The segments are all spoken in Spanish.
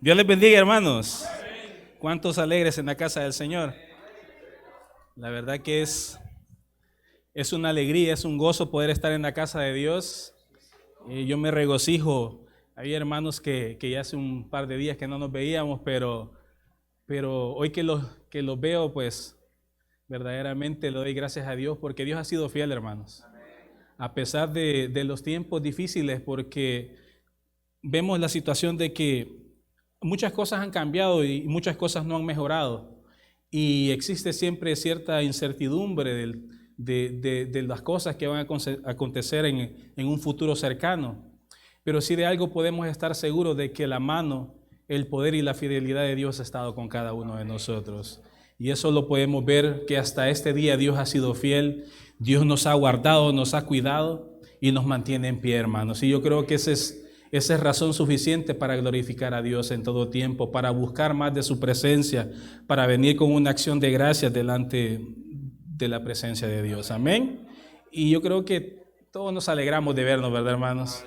Dios les bendiga, hermanos. ¿Cuántos alegres en la casa del Señor? La verdad que es una alegría, es un gozo poder estar en la casa de Dios. Yo me regocijo. Había hermanos que ya hace un par de días que no nos veíamos, pero hoy que los veo, pues verdaderamente le doy gracias a Dios porque Dios ha sido fiel, hermanos. A pesar de los tiempos difíciles, porque vemos la situación de que muchas cosas han cambiado y muchas cosas no han mejorado. Y existe siempre cierta incertidumbre de las cosas que van a acontecer en un futuro cercano. Pero sí de algo podemos estar seguros de que la mano, el poder y la fidelidad de Dios ha estado con cada uno de nosotros. Y eso lo podemos ver que hasta este día Dios ha sido fiel. Dios nos ha guardado, nos ha cuidado y nos mantiene en pie, hermanos. Y yo creo que esa es razón suficiente para glorificar a Dios en todo tiempo, para buscar más de su presencia, para venir con una acción de gracias delante de la presencia de Dios. Amén. Y yo creo que todos nos alegramos de vernos, ¿verdad, hermanos?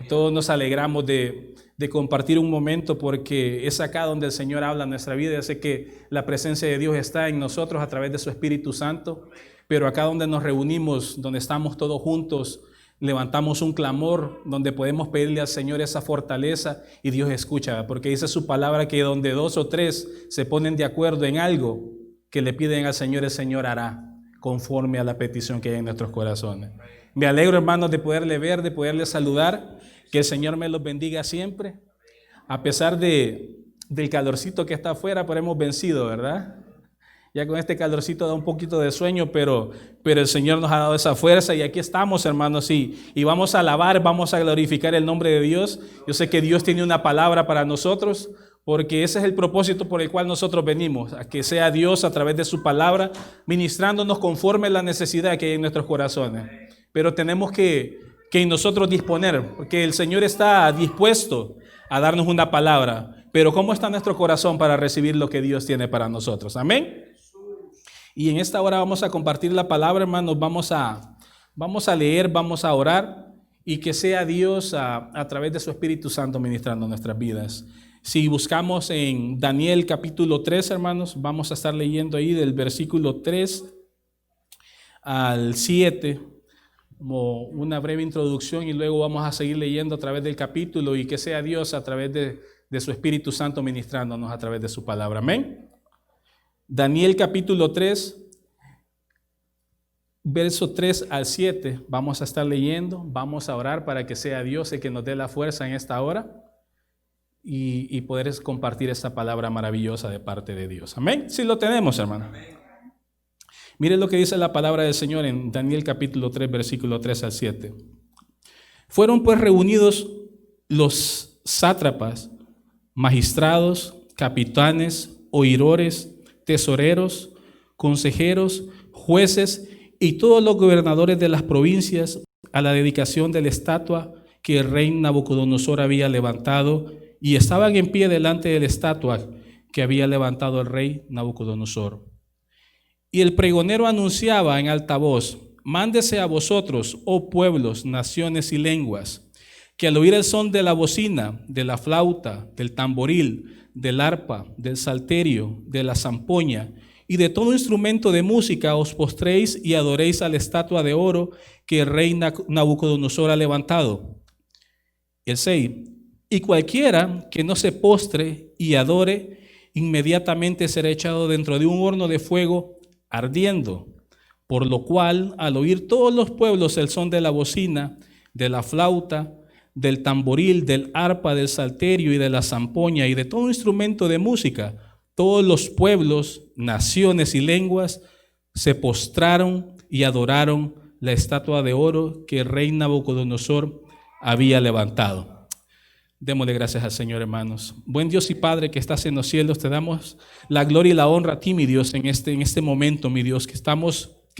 Todos nos alegramos de compartir un momento porque es acá donde el Señor habla en nuestra vida. Yo sé que la presencia de Dios está en nosotros a través de su Espíritu Santo, pero acá donde nos reunimos, donde estamos todos juntos, levantamos un clamor donde podemos pedirle al Señor esa fortaleza y Dios escucha, porque dice su palabra que donde 2 o 3 se ponen de acuerdo en algo que le piden al Señor, el Señor hará conforme a la petición que hay en nuestros corazones. Me alegro, hermanos, de poderle ver, de poderle saludar, que el Señor me los bendiga siempre, a pesar del calorcito que está afuera, pero hemos vencido, ¿verdad? Ya con este calorcito da un poquito de sueño, pero el Señor nos ha dado esa fuerza y aquí estamos, hermanos, y vamos a alabar, vamos a glorificar el nombre de Dios. Yo sé que Dios tiene una palabra para nosotros, porque ese es el propósito por el cual nosotros venimos, a que sea Dios a través de su palabra, ministrándonos conforme a la necesidad que hay en nuestros corazones. Pero tenemos que en nosotros disponer, porque el Señor está dispuesto a darnos una palabra, pero ¿cómo está nuestro corazón para recibir lo que Dios tiene para nosotros? Amén. Y en esta hora vamos a compartir la palabra, hermanos, vamos a leer, vamos a orar y que sea Dios a través de su Espíritu Santo ministrando nuestras vidas. Si buscamos en Daniel capítulo 3, hermanos, vamos a estar leyendo ahí del versículo 3 al 7, como una breve introducción y luego vamos a seguir leyendo a través del capítulo y que sea Dios a través de su Espíritu Santo ministrándonos a través de su palabra. Amén. Daniel capítulo 3, verso 3 al 7, vamos a estar leyendo, vamos a orar para que sea Dios el que nos dé la fuerza en esta hora y poder compartir esta palabra maravillosa de parte de Dios. Amén. Sí lo tenemos, hermano. Amén. Miren lo que dice la palabra del Señor en Daniel capítulo 3, versículo 3 al 7. Fueron pues reunidos los sátrapas, magistrados, capitanes, oidores, tesoreros, consejeros, jueces y todos los gobernadores de las provincias a la dedicación de la estatua que el rey Nabucodonosor había levantado y estaban en pie delante de la estatua que había levantado el rey Nabucodonosor. Y el pregonero anunciaba en alta voz: mándese a vosotros, oh pueblos, naciones y lenguas, que al oír el son de la bocina, de la flauta, del tamboril, del arpa, del salterio, de la zampoña y de todo instrumento de música os postréis y adoréis a la estatua de oro que el rey Nabucodonosor ha levantado. El 6. Y cualquiera que no se postre y adore, inmediatamente será echado dentro de un horno de fuego ardiendo, por lo cual al oír todos los pueblos el son de la bocina, de la flauta, del tamboril, del arpa, del salterio y de la zampoña y de todo instrumento de música, todos los pueblos, naciones y lenguas se postraron y adoraron la estatua de oro que el rey Nabucodonosor había levantado. Démosle gracias al Señor, hermanos. Buen Dios y Padre que estás en los cielos, te damos la gloria y la honra a ti, mi Dios, en este momento, mi Dios, que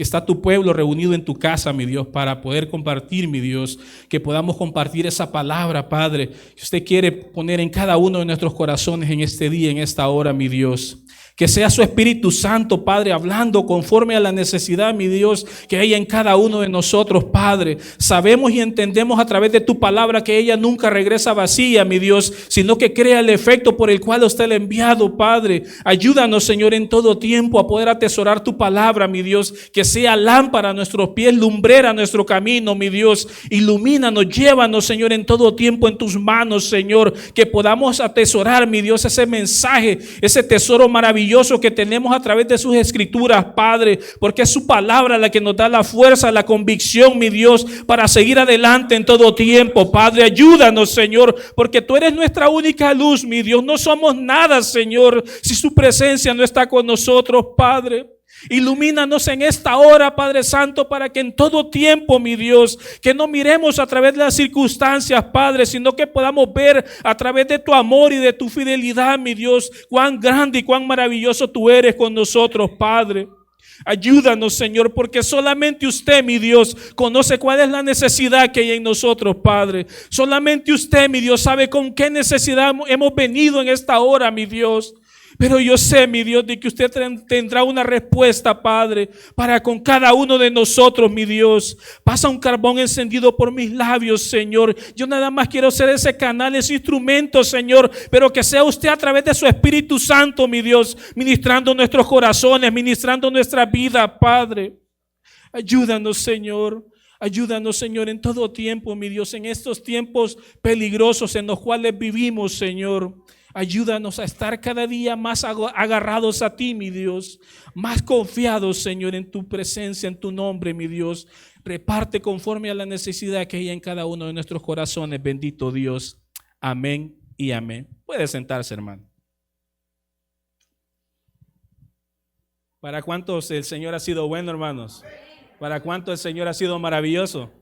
está tu pueblo reunido en tu casa, mi Dios, para poder compartir, mi Dios, que podamos compartir esa palabra, Padre, que usted quiere poner en cada uno de nuestros corazones en este día, en esta hora, mi Dios. Que sea su Espíritu Santo, Padre, hablando conforme a la necesidad, mi Dios, que hay en cada uno de nosotros, Padre. Sabemos y entendemos a través de tu palabra que ella nunca regresa vacía, mi Dios, sino que crea el efecto por el cual usted le ha enviado, Padre. Ayúdanos, Señor, en todo tiempo a poder atesorar tu palabra, mi Dios, que sea lámpara a nuestros pies, lumbrera a nuestro camino, mi Dios. Ilumínanos, llévanos, Señor, en todo tiempo en tus manos, Señor, que podamos atesorar, mi Dios, ese mensaje, ese tesoro maravilloso que tenemos a través de sus escrituras, Padre, porque es su palabra la que nos da la fuerza, la convicción, mi Dios, para seguir adelante en todo tiempo. Padre, ayúdanos, Señor, porque tú eres nuestra única luz, mi Dios. No somos nada, Señor, si su presencia no está con nosotros, Padre. Ilumínanos en esta hora, Padre Santo, para que en todo tiempo, mi Dios, que no miremos a través de las circunstancias, Padre, sino que podamos ver a través de tu amor y de tu fidelidad, mi Dios, cuán grande y cuán maravilloso tú eres con nosotros, Padre. Ayúdanos, Señor, porque solamente usted, mi Dios, conoce cuál es la necesidad que hay en nosotros, Padre. Solamente usted, mi Dios, sabe con qué necesidad hemos venido en esta hora, mi Dios. Pero yo sé, mi Dios, de que usted tendrá una respuesta, Padre, para con cada uno de nosotros, mi Dios. Pasa un carbón encendido por mis labios, Señor. Yo nada más quiero ser ese canal, ese instrumento, Señor, pero que sea usted a través de su Espíritu Santo, mi Dios, ministrando nuestros corazones, ministrando nuestra vida, Padre. Ayúdanos, Señor. Ayúdanos, Señor, en todo tiempo, mi Dios, en estos tiempos peligrosos en los cuales vivimos, Señor. Ayúdanos a estar cada día más agarrados a ti, mi Dios, más confiados, Señor, en tu presencia, en tu nombre, mi Dios. Reparte conforme a la necesidad que hay en cada uno de nuestros corazones, bendito Dios. Amén y amén. Puede sentarse, hermano. ¿Para cuántos el Señor ha sido bueno, hermanos? ¿Para cuántos el Señor ha sido maravilloso?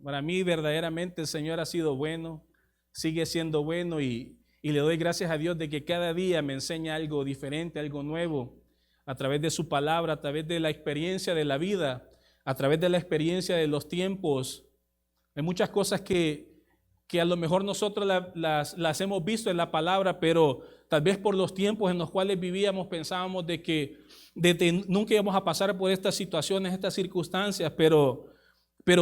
Para mí verdaderamente el Señor ha sido bueno, sigue siendo bueno y le doy gracias a Dios de que cada día me enseña algo diferente, algo nuevo, a través de su palabra, a través de la experiencia de la vida, a través de la experiencia de los tiempos. Hay muchas cosas que a lo mejor nosotros las hemos visto en la palabra, pero tal vez por los tiempos en los cuales vivíamos pensábamos de que nunca íbamos a pasar por estas situaciones, estas circunstancias, pero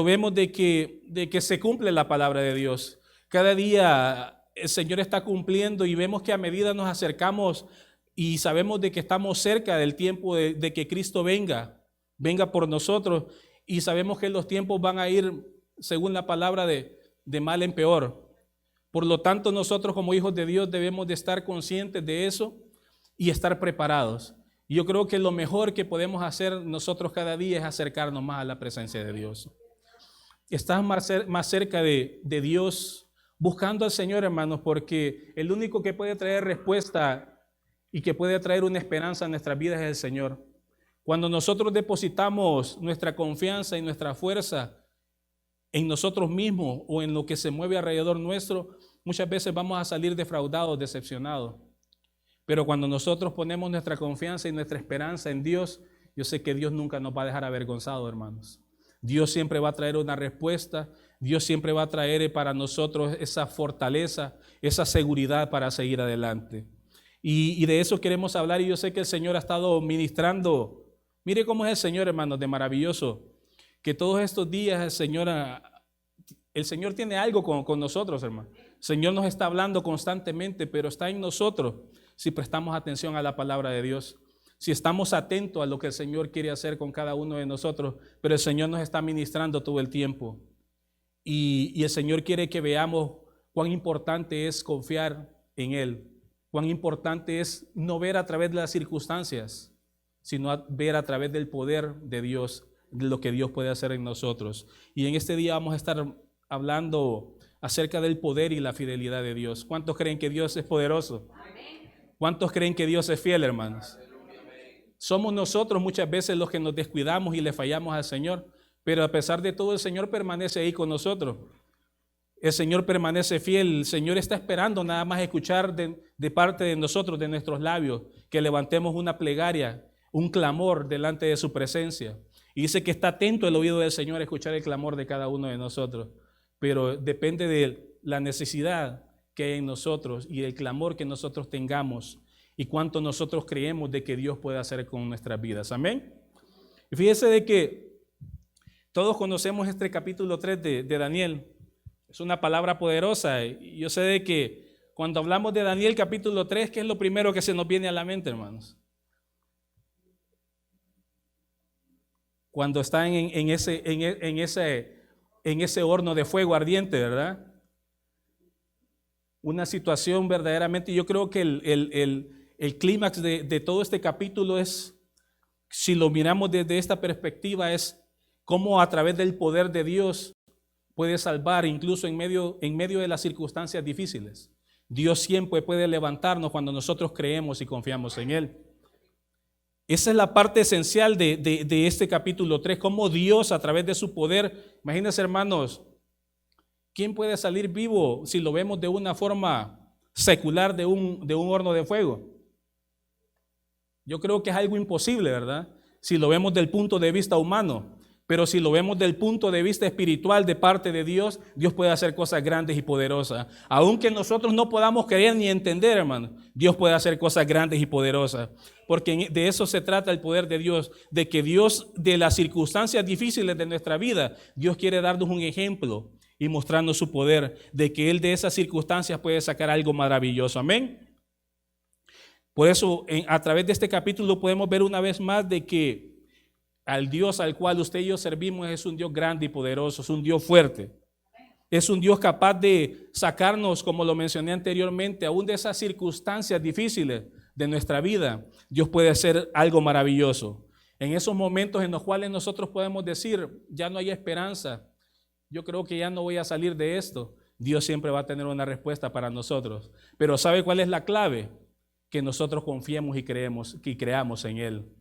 vemos de que se cumple la palabra de Dios. Cada día el Señor está cumpliendo y vemos que a medida nos acercamos y sabemos de que estamos cerca del tiempo de que Cristo venga por nosotros, y sabemos que los tiempos van a ir según la palabra de mal en peor. Por lo tanto, nosotros como hijos de Dios debemos de estar conscientes de eso y estar preparados. Y yo creo que lo mejor que podemos hacer nosotros cada día es acercarnos más a la presencia de Dios. Estar más cerca de Dios, buscando al Señor, hermanos, porque el único que puede traer respuesta y que puede traer una esperanza a nuestras vidas es el Señor. Cuando nosotros depositamos nuestra confianza y nuestra fuerza en nosotros mismos o en lo que se mueve alrededor nuestro, muchas veces vamos a salir defraudados, decepcionados. Pero cuando nosotros ponemos nuestra confianza y nuestra esperanza en Dios, yo sé que Dios nunca nos va a dejar avergonzados, hermanos. Dios siempre va a traer una respuesta. Dios siempre va a traer para nosotros esa fortaleza, esa seguridad para seguir adelante. Y de eso queremos hablar, y yo sé que el Señor ha estado ministrando. Mire cómo es el Señor, hermanos, de maravilloso. Que todos estos días el Señor tiene algo con nosotros, hermano. El Señor nos está hablando constantemente, pero está en nosotros si prestamos atención a la palabra de Dios. Si estamos atentos a lo que el Señor quiere hacer con cada uno de nosotros, pero el Señor nos está ministrando todo el tiempo. Y el Señor quiere que veamos cuán importante es confiar en Él, cuán importante es no ver a través de las circunstancias, sino ver a través del poder de Dios, de lo que Dios puede hacer en nosotros. Y en este día vamos a estar hablando acerca del poder y la fidelidad de Dios. ¿Cuántos creen que Dios es poderoso? ¿Cuántos creen que Dios es fiel, hermanos? Somos nosotros muchas veces los que nos descuidamos y le fallamos al Señor, pero a pesar de todo el Señor permanece ahí con nosotros. El Señor permanece fiel. El Señor está esperando nada más escuchar de parte de nosotros, de nuestros labios, que levantemos una plegaria, un clamor delante de su presencia. Y dice que está atento el oído del Señor a escuchar el clamor de cada uno de nosotros, pero depende de la necesidad que hay en nosotros y el clamor que nosotros tengamos. y cuánto nosotros creemos de que Dios puede hacer con nuestras vidas. Amén. Y fíjese de que todos conocemos este capítulo 3 de Daniel. Es una palabra poderosa. Y yo sé de que cuando hablamos de Daniel capítulo 3, ¿qué es lo primero que se nos viene a la mente, hermanos? Cuando están en ese horno de fuego ardiente, ¿verdad? Una situación verdaderamente, yo creo que el clímax de todo este capítulo es, si lo miramos desde esta perspectiva, es cómo a través del poder de Dios puede salvar incluso en medio de las circunstancias difíciles. Dios siempre puede levantarnos cuando nosotros creemos y confiamos en Él. Esa es la parte esencial de este capítulo 3, cómo Dios a través de su poder, imagínense hermanos, ¿quién puede salir vivo si lo vemos de una forma secular de un horno de fuego? Yo creo que es algo imposible, ¿verdad? Si lo vemos del punto de vista humano, pero si lo vemos del punto de vista espiritual de parte de Dios, Dios puede hacer cosas grandes y poderosas. Aunque nosotros no podamos creer ni entender, hermano, Dios puede hacer cosas grandes y poderosas. Porque de eso se trata el poder de Dios, de que Dios, de las circunstancias difíciles de nuestra vida, Dios quiere darnos un ejemplo y mostrarnos su poder, de que Él de esas circunstancias puede sacar algo maravilloso. Amén. Por eso, a través de este capítulo podemos ver una vez más de que al Dios al cual usted y yo servimos es un Dios grande y poderoso, es un Dios fuerte. Es un Dios capaz de sacarnos, como lo mencioné anteriormente, aún de esas circunstancias difíciles de nuestra vida. Dios puede hacer algo maravilloso. En esos momentos en los cuales nosotros podemos decir, ya no hay esperanza, yo creo que ya no voy a salir de esto, Dios siempre va a tener una respuesta para nosotros. Pero ¿sabe cuál es la clave? Que nosotros confiemos y creamos en Él.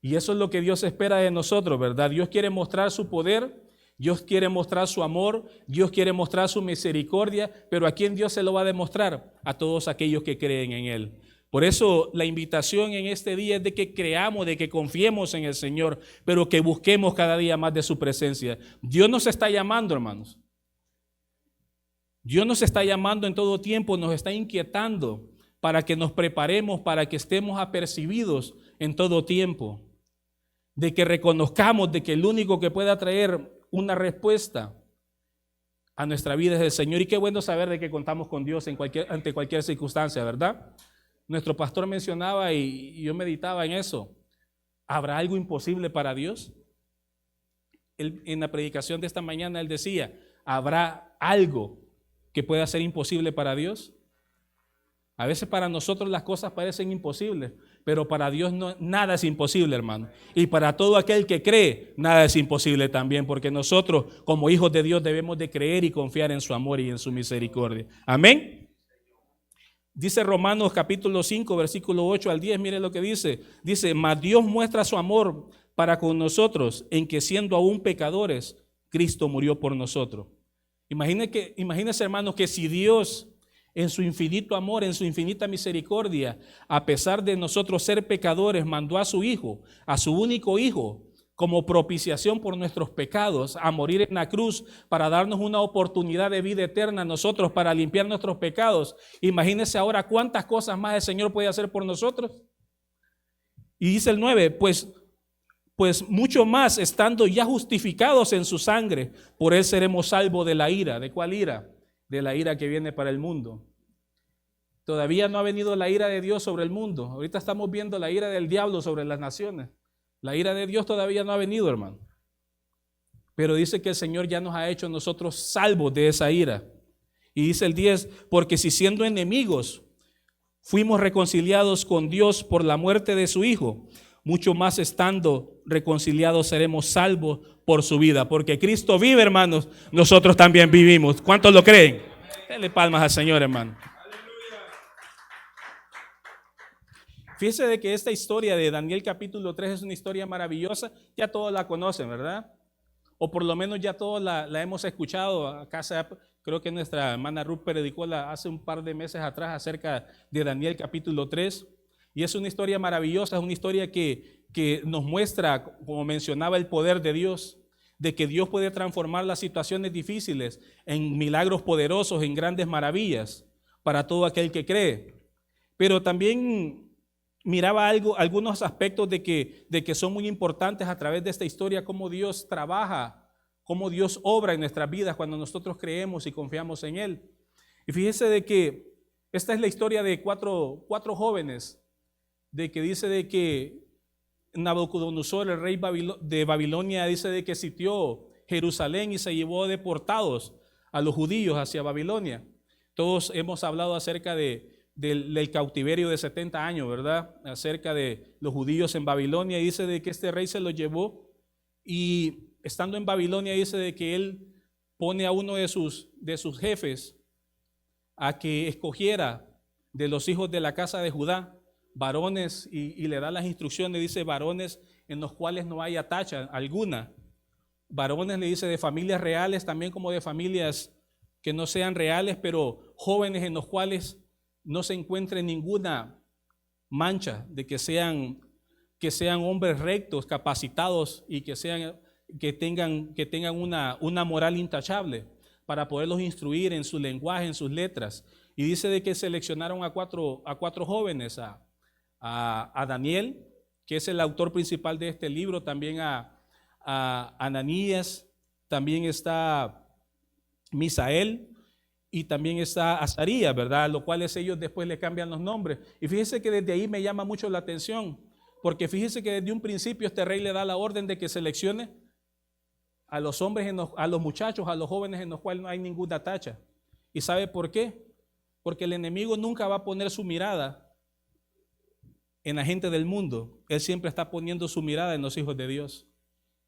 Y eso es lo que Dios espera de nosotros, ¿verdad? Dios quiere mostrar su poder, Dios quiere mostrar su amor, Dios quiere mostrar su misericordia, pero ¿a quién Dios se lo va a demostrar? A todos aquellos que creen en Él. Por eso la invitación en este día es de que creamos, de que confiemos en el Señor, pero que busquemos cada día más de su presencia. Dios nos está llamando, hermanos. Dios nos está llamando en todo tiempo, nos está inquietando para que nos preparemos, para que estemos apercibidos en todo tiempo. De que reconozcamos de que el único que pueda traer una respuesta a nuestra vida es el Señor. Y qué bueno saber de que contamos con Dios ante cualquier circunstancia, ¿verdad? Nuestro pastor mencionaba y yo meditaba en eso. ¿Habrá algo imposible para Dios? En la predicación de esta mañana él decía, ¿habrá algo que pueda ser imposible para Dios? A veces para nosotros las cosas parecen imposibles, pero para Dios nada es imposible, hermano. Y para todo aquel que cree, nada es imposible también, porque nosotros como hijos de Dios debemos de creer y confiar en su amor y en su misericordia. Amén. Dice Romanos capítulo 5, versículo 8 al 10, mire lo que dice. Dice, mas Dios muestra su amor para con nosotros en que siendo aún pecadores, Cristo murió por nosotros. Imagínense, hermanos, que si Dios en su infinito amor, en su infinita misericordia, a pesar de nosotros ser pecadores, mandó a su Hijo, a su único Hijo, como propiciación por nuestros pecados, a morir en la cruz para darnos una oportunidad de vida eterna a nosotros, para limpiar nuestros pecados. Imagínense ahora cuántas cosas más el Señor puede hacer por nosotros. Y dice el 9, pues mucho más, estando ya justificados en su sangre, por Él seremos salvos de la ira. ¿De cuál ira? De la ira que viene para el mundo. Todavía no ha venido la ira de Dios sobre el mundo. Ahorita estamos viendo la ira del diablo sobre las naciones. La ira de Dios todavía no ha venido, hermano. Pero dice que el Señor ya nos ha hecho nosotros salvos de esa ira. Y dice el 10, porque si siendo enemigos fuimos reconciliados con Dios por la muerte de su Hijo, mucho más estando reconciliados seremos salvos por su vida. Porque Cristo vive, hermanos, nosotros también vivimos. ¿Cuántos lo creen? Denle palmas al Señor, hermano. Fíjese de que esta historia de Daniel capítulo 3 es una historia maravillosa. Ya todos la conocen, ¿verdad? O por lo menos ya todos la hemos escuchado. Acá creo que nuestra hermana Ruth predicó hace un par de meses atrás acerca de Daniel capítulo 3. Y es una historia maravillosa, es una historia que nos muestra, como mencionaba, el poder de Dios, de que Dios puede transformar las situaciones difíciles en milagros poderosos, en grandes maravillas para todo aquel que cree. Pero también miraba algunos aspectos de que son muy importantes a través de esta historia, cómo Dios trabaja, cómo Dios obra en nuestras vidas cuando nosotros creemos y confiamos en Él. Y fíjese de que esta es la historia de cuatro jóvenes, de que dice de que Nabucodonosor, el rey de Babilonia, dice de que sitió Jerusalén y se llevó deportados a los judíos hacia Babilonia. Todos hemos hablado acerca del cautiverio de 70 años, ¿verdad? Acerca de los judíos en Babilonia. Y dice de que este rey se los llevó, y estando en Babilonia dice de que él pone a uno de sus jefes a que escogiera de los hijos de la casa de Judá varones, y le da las instrucciones, dice varones en los cuales no haya tacha alguna. Varones, le dice, de familias reales, también como de familias que no sean reales, pero jóvenes en los cuales no se encuentre ninguna mancha, de que sean hombres rectos, capacitados, y que tengan una moral intachable, para poderlos instruir en su lenguaje, en sus letras. Y dice de que seleccionaron a cuatro jóvenes, a Daniel, que es el autor principal de este libro, también a Ananías, también está Misael, y también está Azarías, ¿verdad? A los cuales ellos después le cambian los nombres. Y fíjese que desde ahí me llama mucho la atención, porque fíjese que desde un principio este rey le da la orden de que seleccione a los hombres, a los muchachos, a los jóvenes en los cuales no hay ninguna tacha. ¿Y sabe por qué? Porque el enemigo nunca va a poner su mirada en la gente del mundo. Él siempre está poniendo su mirada en los hijos de Dios,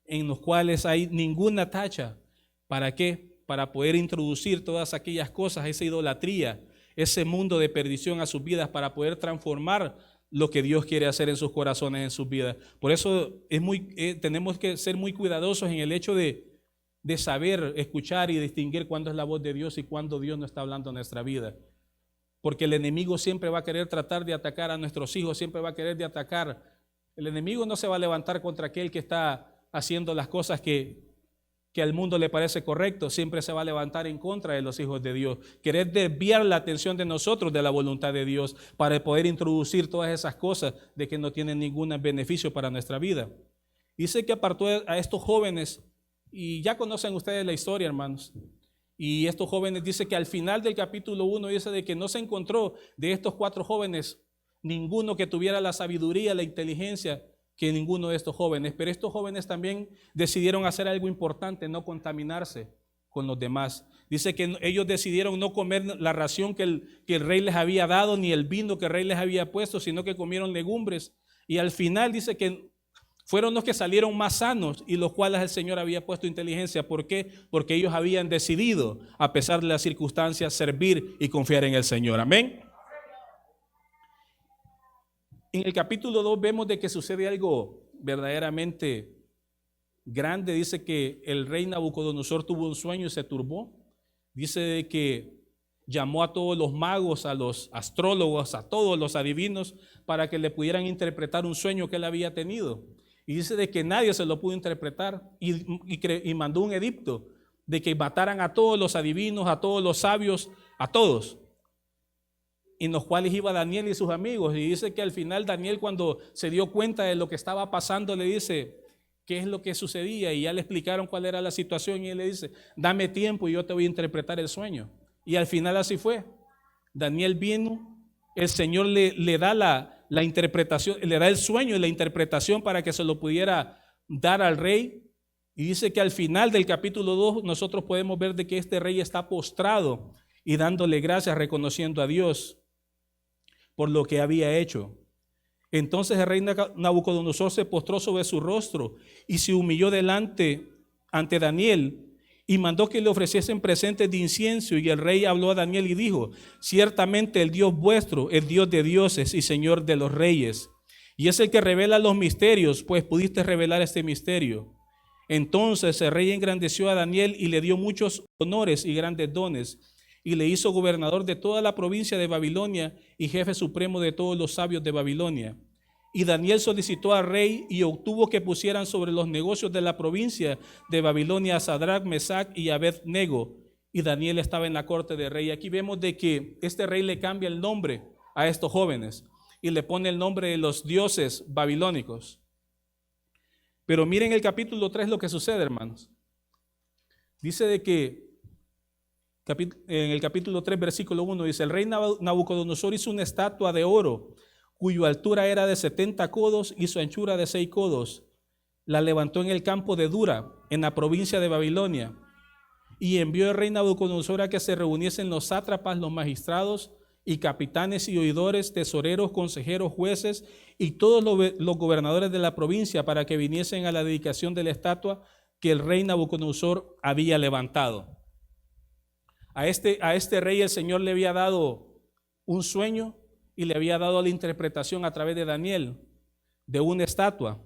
en los cuales hay ninguna tacha. ¿Para qué? Para poder introducir todas aquellas cosas, esa idolatría, ese mundo de perdición a sus vidas, para poder transformar lo que Dios quiere hacer en sus corazones, en sus vidas. Por eso tenemos que ser muy cuidadosos en el hecho de saber escuchar y distinguir cuándo es la voz de Dios y cuándo Dios no está hablando en nuestra vida. Porque el enemigo siempre va a querer tratar de atacar a nuestros hijos, siempre va a querer de atacar. El enemigo no se va a levantar contra aquel que está haciendo las cosas que al mundo le parece correcto, siempre se va a levantar en contra de los hijos de Dios. Querer desviar la atención de nosotros de la voluntad de Dios, para poder introducir todas esas cosas de que no tienen ningún beneficio para nuestra vida. Dice que apartó a estos jóvenes, y ya conocen ustedes la historia, hermanos. Y estos jóvenes, dice que al final del capítulo 1 dice de que no se encontró de estos 4 jóvenes ninguno que tuviera la sabiduría, la inteligencia que ninguno de estos jóvenes. Pero estos jóvenes también decidieron hacer algo importante, no contaminarse con los demás. Dice que ellos decidieron no comer la ración que el rey les había dado, ni el vino que el rey les había puesto, sino que comieron legumbres. Y al final dice que fueron los que salieron más sanos, y los cuales el Señor había puesto inteligencia. ¿Por qué? Porque ellos habían decidido, a pesar de las circunstancias, servir y confiar en el Señor. Amén. En el capítulo 2 vemos de que sucede algo verdaderamente grande. Dice que el rey Nabucodonosor tuvo un sueño y se turbó. Dice de que llamó a todos los magos, a los astrólogos, a todos los adivinos, para que le pudieran interpretar un sueño que él había tenido. Y dice de que nadie se lo pudo interpretar, y mandó un edicto de que mataran a todos los adivinos, a todos los sabios, a todos, en los cuales iba Daniel y sus amigos. Y dice que al final Daniel, cuando se dio cuenta de lo que estaba pasando, le dice qué es lo que sucedía, y ya le explicaron cuál era la situación, y él le dice: dame tiempo y yo te voy a interpretar el sueño. Y al final así fue. Daniel vino, el Señor le da la interpretación, le da el sueño y la interpretación para que se lo pudiera dar al rey. Y dice que al final del capítulo 2 nosotros podemos ver de que este rey está postrado y dándole gracias, reconociendo a Dios por lo que había hecho. Entonces el rey Nabucodonosor se postró sobre su rostro y se humilló ante Daniel, y mandó que le ofreciesen presentes de incienso. Y el rey habló a Daniel y dijo: ciertamente el Dios vuestro es Dios de dioses y Señor de los reyes, y es el que revela los misterios, pues pudiste revelar este misterio. Entonces el rey engrandeció a Daniel y le dio muchos honores y grandes dones, y le hizo gobernador de toda la provincia de Babilonia y jefe supremo de todos los sabios de Babilonia. Y Daniel solicitó al rey y obtuvo que pusieran sobre los negocios de la provincia de Babilonia a Sadrach, Mesach y Abed-nego. Y Daniel estaba en la corte del rey. Aquí vemos de que este rey le cambia el nombre a estos jóvenes. y le pone el nombre de los dioses babilónicos. Pero miren el capítulo 3 lo que sucede, hermanos. Dice de que en el capítulo 3, versículo 1, dice: el rey Nabucodonosor hizo una estatua de oro, cuya altura era de 70 codos y su anchura de 6 codos. La levantó en el campo de Dura, en la provincia de Babilonia. Y envió el rey Nabucodonosor a que se reuniesen los sátrapas, los magistrados y capitanes y oidores, tesoreros, consejeros, jueces y todos los gobernadores de la provincia, para que viniesen a la dedicación de la estatua que el rey Nabucodonosor había levantado. A este rey el Señor le había dado un sueño y le había dado la interpretación a través de Daniel de una estatua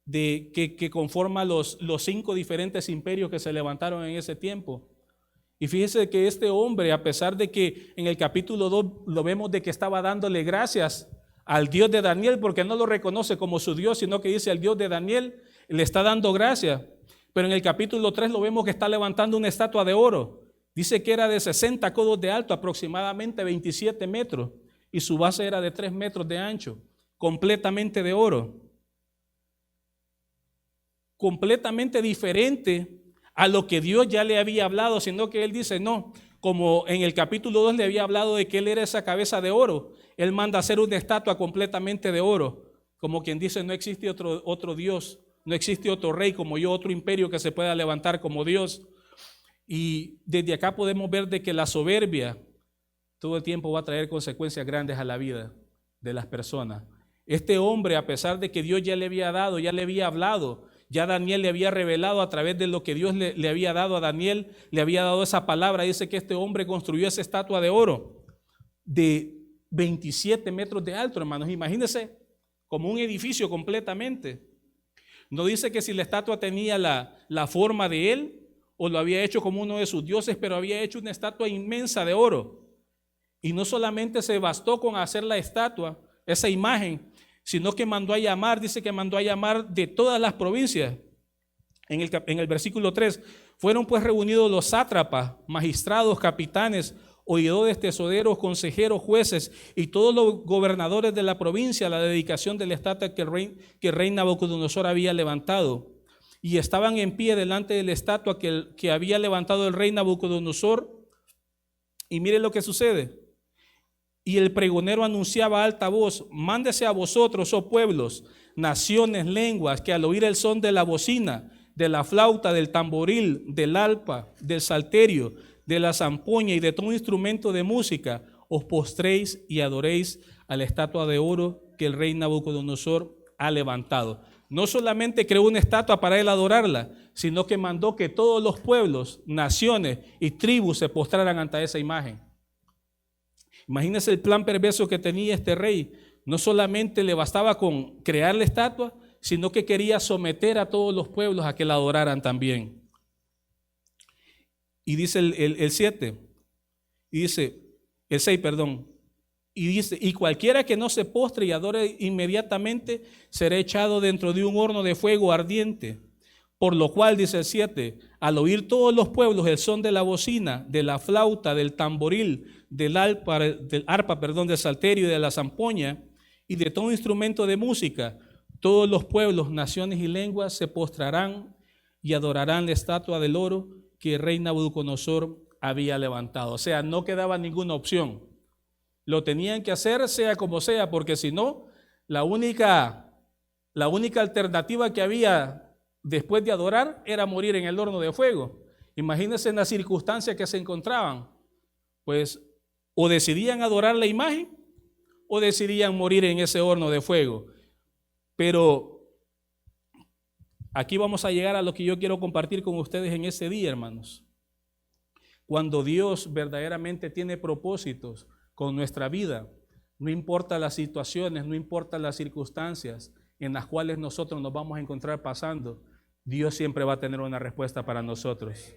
que conforma los 5 diferentes imperios que se levantaron en ese tiempo. Y fíjese que este hombre, a pesar de que en el capítulo 2 lo vemos de que estaba dándole gracias al Dios de Daniel, porque no lo reconoce como su Dios, sino que dice al Dios de Daniel, le está dando gracias. Pero en el capítulo 3 lo vemos que está levantando una estatua de oro. Dice que era de 60 codos de alto, aproximadamente 27 metros, y su base era de 3 metros de ancho, completamente de oro. Completamente diferente a lo que Dios ya le había hablado, sino que él dice no, como en el capítulo 2 le había hablado de que él era esa cabeza de oro, él manda hacer una estatua completamente de oro, como quien dice no existe otro Dios, no existe otro rey como yo, otro imperio que se pueda levantar como Dios. Y desde acá podemos ver de que la soberbia todo el tiempo va a traer consecuencias grandes a la vida de las personas. Este hombre, a pesar de que Dios ya le había dado, ya le había hablado, ya Daniel le había revelado a través de lo que Dios le había dado a Daniel, le había dado esa palabra. Dice que este hombre construyó esa estatua de oro de 27 metros de alto, hermanos. Imagínense, como un edificio completamente. No dice que si la estatua tenía la forma de él o lo había hecho como uno de sus dioses, pero había hecho una estatua inmensa de oro. Y no solamente se bastó con hacer la estatua, esa imagen, sino que mandó a llamar, dice que mandó a llamar de todas las provincias. En el versículo 3, fueron pues reunidos los sátrapas, magistrados, capitanes, oidores, tesoreros, consejeros, jueces y todos los gobernadores de la provincia a la dedicación de la estatua que el rey Nabucodonosor había levantado. Y estaban en pie delante de la estatua que había levantado el rey Nabucodonosor. Y miren lo que sucede. Y el pregonero anunciaba a alta voz: mándese a vosotros, oh pueblos, naciones, lenguas, que al oír el son de la bocina, de la flauta, del tamboril, del arpa, del salterio, de la zampoña y de todo instrumento de música, os postréis y adoréis a la estatua de oro que el rey Nabucodonosor ha levantado. No solamente creó una estatua para él adorarla, sino que mandó que todos los pueblos, naciones y tribus se postraran ante esa imagen. Imagínense el plan perverso que tenía este rey. No solamente le bastaba con crear la estatua, sino que quería someter a todos los pueblos a que la adoraran también. Y dice el 7, y dice, el 6, perdón, y dice: y cualquiera que no se postre y adore inmediatamente será echado dentro de un horno de fuego ardiente. Por lo cual, dice el 7, al oír todos los pueblos el son de la bocina, de la flauta, del tamboril, del arpa, del salterio y de la zampoña y de todo instrumento de música, todos los pueblos, naciones y lenguas se postrarán y adorarán la estatua del oro que el rey Nabucodonosor había levantado. O sea, no quedaba ninguna opción. Lo tenían que hacer sea como sea, porque si no, la única alternativa que había después de adorar era morir en el horno de fuego. Imagínense en las circunstancias que se encontraban. Pues o decidían adorar la imagen o decidían morir en ese horno de fuego. Pero aquí vamos a llegar a lo que yo quiero compartir con ustedes en ese día, hermanos. Cuando Dios verdaderamente tiene propósitos con nuestra vida, no importa las situaciones, no importa las circunstancias en las cuales nosotros nos vamos a encontrar pasando, Dios siempre va a tener una respuesta para nosotros.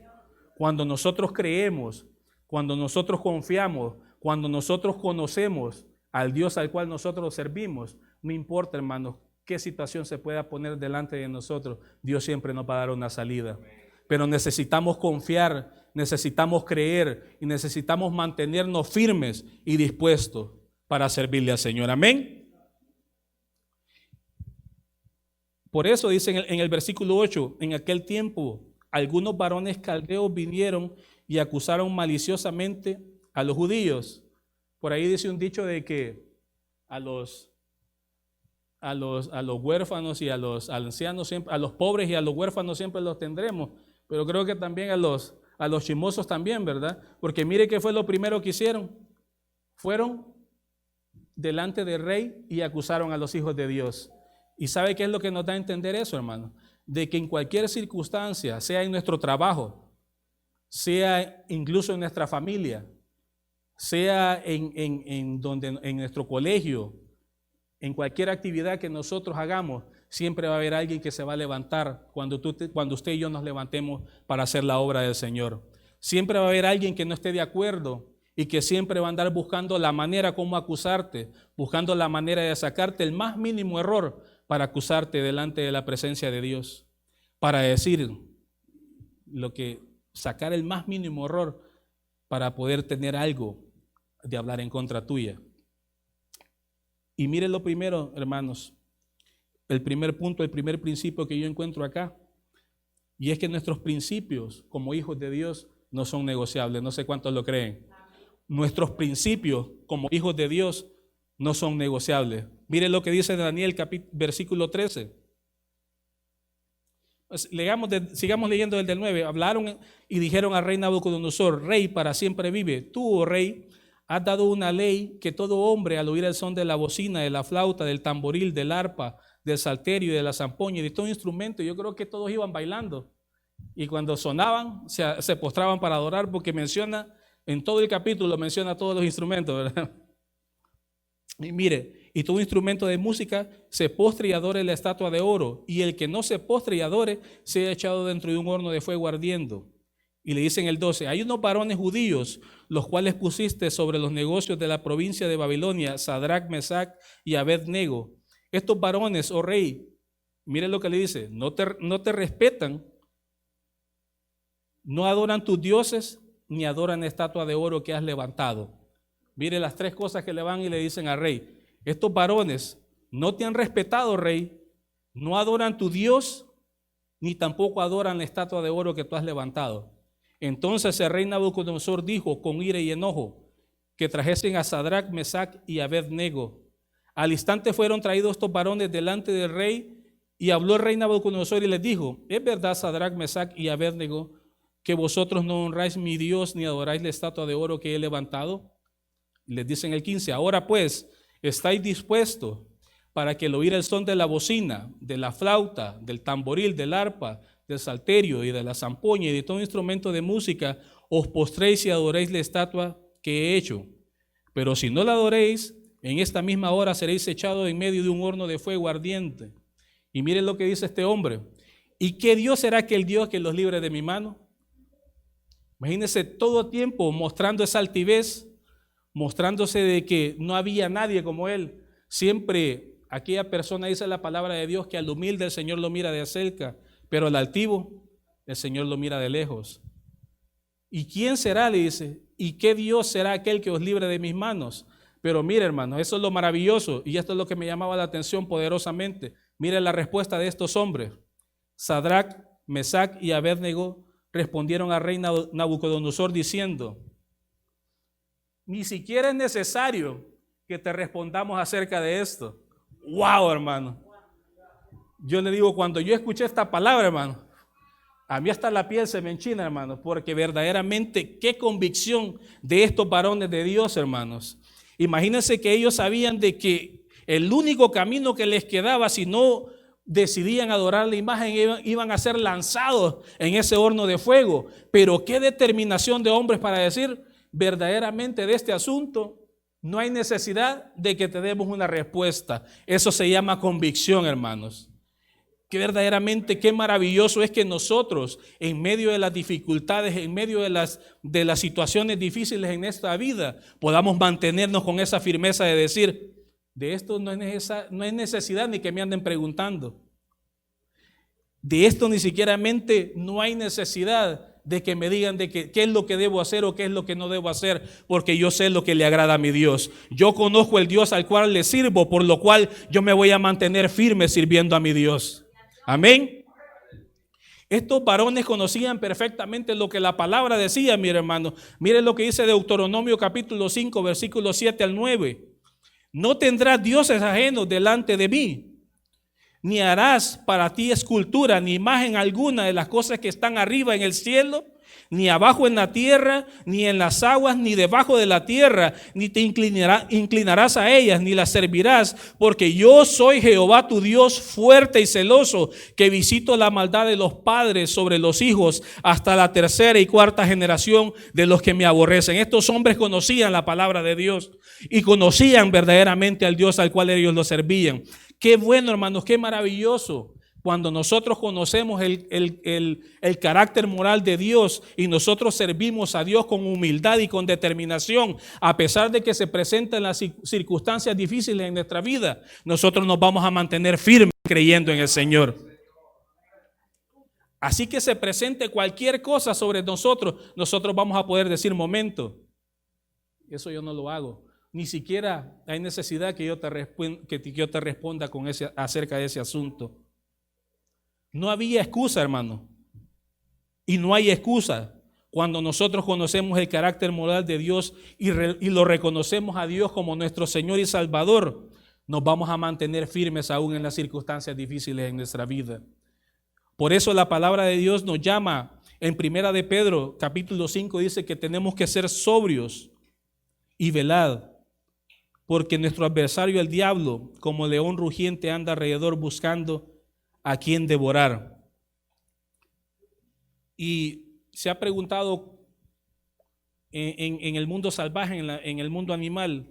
Cuando nosotros creemos, cuando nosotros confiamos, cuando nosotros conocemos al Dios al cual nosotros servimos, no importa, hermanos, qué situación se pueda poner delante de nosotros, Dios siempre nos va a dar una salida. Pero necesitamos confiar, necesitamos creer y necesitamos mantenernos firmes y dispuestos para servirle al Señor. Amén. Por eso dice en el versículo 8, en aquel tiempo algunos varones caldeos vinieron y acusaron maliciosamente a los judíos. Por ahí dice un dicho de que a los huérfanos y a los ancianos, siempre, a los pobres y a los huérfanos siempre los tendremos, pero creo que también a los chismosos también, ¿verdad? Porque mire qué fue lo primero que hicieron. Fueron delante del rey y acusaron a los hijos de Dios. ¿Y sabe qué es lo que nos da a entender eso, hermano? De que en cualquier circunstancia, sea en nuestro trabajo, sea incluso en nuestra familia, sea en nuestro colegio, en cualquier actividad que nosotros hagamos, siempre va a haber alguien que se va a levantar cuando usted y yo nos levantemos para hacer la obra del Señor. Siempre va a haber alguien que no esté de acuerdo y que siempre va a andar buscando la manera como acusarte, buscando la manera de sacarte el más mínimo error para acusarte delante de la presencia de Dios, para decir sacar el más mínimo error para poder tener algo de hablar en contra tuya. Y miren lo primero, hermanos, el primer punto, el primer principio que yo encuentro acá, y es que nuestros principios como hijos de Dios no son negociables. No sé cuántos lo creen. Nuestros principios como hijos de Dios no son negociables. Miren lo que dice Daniel, versículo 13. Sigamos leyendo desde el 9. Hablaron y dijeron al rey Nabucodonosor: Rey, para siempre vive. Tú, oh rey, has dado una ley que todo hombre, al oír el son de la bocina, de la flauta, del tamboril, del arpa, del salterio y de la zampoña y de todo instrumento, yo creo que todos iban bailando. Y cuando sonaban, se postraban para adorar, porque menciona, en todo el capítulo menciona todos los instrumentos, ¿verdad? Y mire, y todo instrumento de música se postre y adore la estatua de oro, y el que no se postre y adore sea echado dentro de un horno de fuego ardiendo. Y le dicen el 12, hay unos varones judíos, los cuales pusiste sobre los negocios de la provincia de Babilonia, Sadrach, Mesach y Abed-nego. Estos varones, oh rey, miren lo que le dice, no te respetan, no adoran tus dioses, ni adoran la estatua de oro que has levantado. Mire las tres cosas que le van y le dicen al rey. Estos varones no te han respetado, rey, no adoran tu Dios, ni tampoco adoran la estatua de oro que tú has levantado. Entonces el rey Nabucodonosor dijo con ira y enojo que trajesen a Sadrach, Mesach y Abed-nego. Al instante fueron traídos estos varones delante del rey, y habló el rey Nabucodonosor y les dijo: ¿Es verdad, Sadrach, Mesach y Abed-nego, que vosotros no honráis mi Dios ni adoráis la estatua de oro que he levantado? Les dicen el 15, ahora pues, ¿estáis dispuestos para que al oír el son de la bocina, de la flauta, del tamboril, del arpa, del salterio y de la zampoña y de todo instrumento de música, os postréis y adoréis la estatua que he hecho? Pero si no la adoréis, en esta misma hora seréis echados en medio de un horno de fuego ardiente. Y miren lo que dice este hombre: ¿y qué Dios será aquel Dios que los libre de mi mano? Imagínense todo tiempo mostrando esa altivez, mostrándose de que no había nadie como él. Siempre aquella persona, dice la palabra de Dios, que al humilde el Señor lo mira de cerca, pero al altivo el Señor lo mira de lejos. ¿Y quién será?, le dice, ¿y qué Dios será aquel que os libre de mis manos? Pero mire, hermano, eso es lo maravilloso, y esto es lo que me llamaba la atención poderosamente. Mire la respuesta de estos hombres. Sadrach, Mesach y Abed-nego respondieron al rey Nabucodonosor diciendo: ni siquiera es necesario que te respondamos acerca de esto. ¡Wow, hermano! Yo le digo, cuando yo escuché esta palabra, hermano, a mí hasta la piel se me enchina, hermano, porque verdaderamente qué convicción de estos varones de Dios, hermanos. Imagínense que ellos sabían de que el único camino que les quedaba, si no decidían adorar la imagen, iban a ser lanzados en ese horno de fuego. Pero qué determinación de hombres para decir: verdaderamente de este asunto no hay necesidad de que te demos una respuesta. Eso se llama convicción, hermanos. Que verdaderamente qué maravilloso es que nosotros, en medio de las dificultades, en medio de las situaciones difíciles en esta vida, podamos mantenernos con esa firmeza de decir: de esto no hay necesidad ni que me anden preguntando. De esto ni siquiera no hay necesidad de que me digan de qué es lo que debo hacer o qué es lo que no debo hacer, porque yo sé lo que le agrada a mi Dios. Yo conozco el Dios al cual le sirvo, por lo cual yo me voy a mantener firme sirviendo a mi Dios. Amén. Estos varones conocían perfectamente lo que la palabra decía, mi hermano. Miren lo que dice Deuteronomio capítulo 5, versículos 7 al 9. No tendrás dioses ajenos delante de mí, ni harás para ti escultura, ni imagen alguna de las cosas que están arriba en el cielo, ni abajo en la tierra, ni en las aguas, ni debajo de la tierra, ni te inclinarás a ellas, ni las servirás, porque yo soy Jehová tu Dios fuerte y celoso, que visito la maldad de los padres sobre los hijos hasta la tercera y cuarta generación de los que me aborrecen. Estos hombres conocían la palabra de Dios y conocían verdaderamente al Dios al cual ellos lo servían. Qué bueno, hermanos, qué maravilloso cuando nosotros conocemos el carácter moral de Dios y nosotros servimos a Dios con humildad y con determinación, a pesar de que se presentan las circunstancias difíciles en nuestra vida, nosotros nos vamos a mantener firmes creyendo en el Señor. Así que se presente cualquier cosa sobre nosotros, nosotros vamos a poder decir, momento, eso yo no lo hago. Ni siquiera hay necesidad que yo te responda acerca de ese asunto. No había excusa, hermano. Y no hay excusa cuando nosotros conocemos el carácter moral de Dios y lo reconocemos a Dios como nuestro Señor y Salvador. Nos vamos a mantener firmes aún en las circunstancias difíciles en nuestra vida. Por eso la palabra de Dios nos llama en Primera de Pedro, capítulo 5, dice que tenemos que ser sobrios y velad, porque nuestro adversario el diablo, como león rugiente, anda alrededor buscando a quien devorar. Y se ha preguntado en el mundo salvaje, en el mundo animal,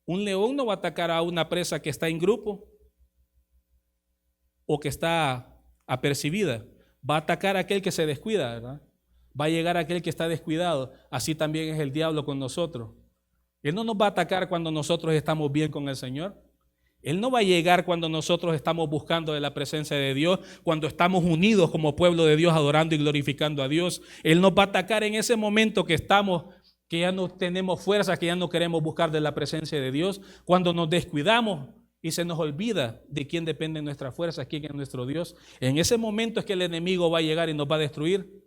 un león no va a atacar a una presa que está en grupo o que está apercibida, va a atacar a aquel que se descuida, ¿verdad? Va a llegar a aquel que está descuidado. Así también es el diablo con nosotros. Él no nos va a atacar cuando nosotros estamos bien con el Señor. Él no va a llegar cuando nosotros estamos buscando de la presencia de Dios, cuando estamos unidos como pueblo de Dios adorando y glorificando a Dios. Él nos va a atacar en ese momento que ya no tenemos fuerza, que ya no queremos buscar de la presencia de Dios, cuando nos descuidamos y se nos olvida de quién depende nuestra fuerza, quién es nuestro Dios. En ese momento es que el enemigo va a llegar y nos va a destruir.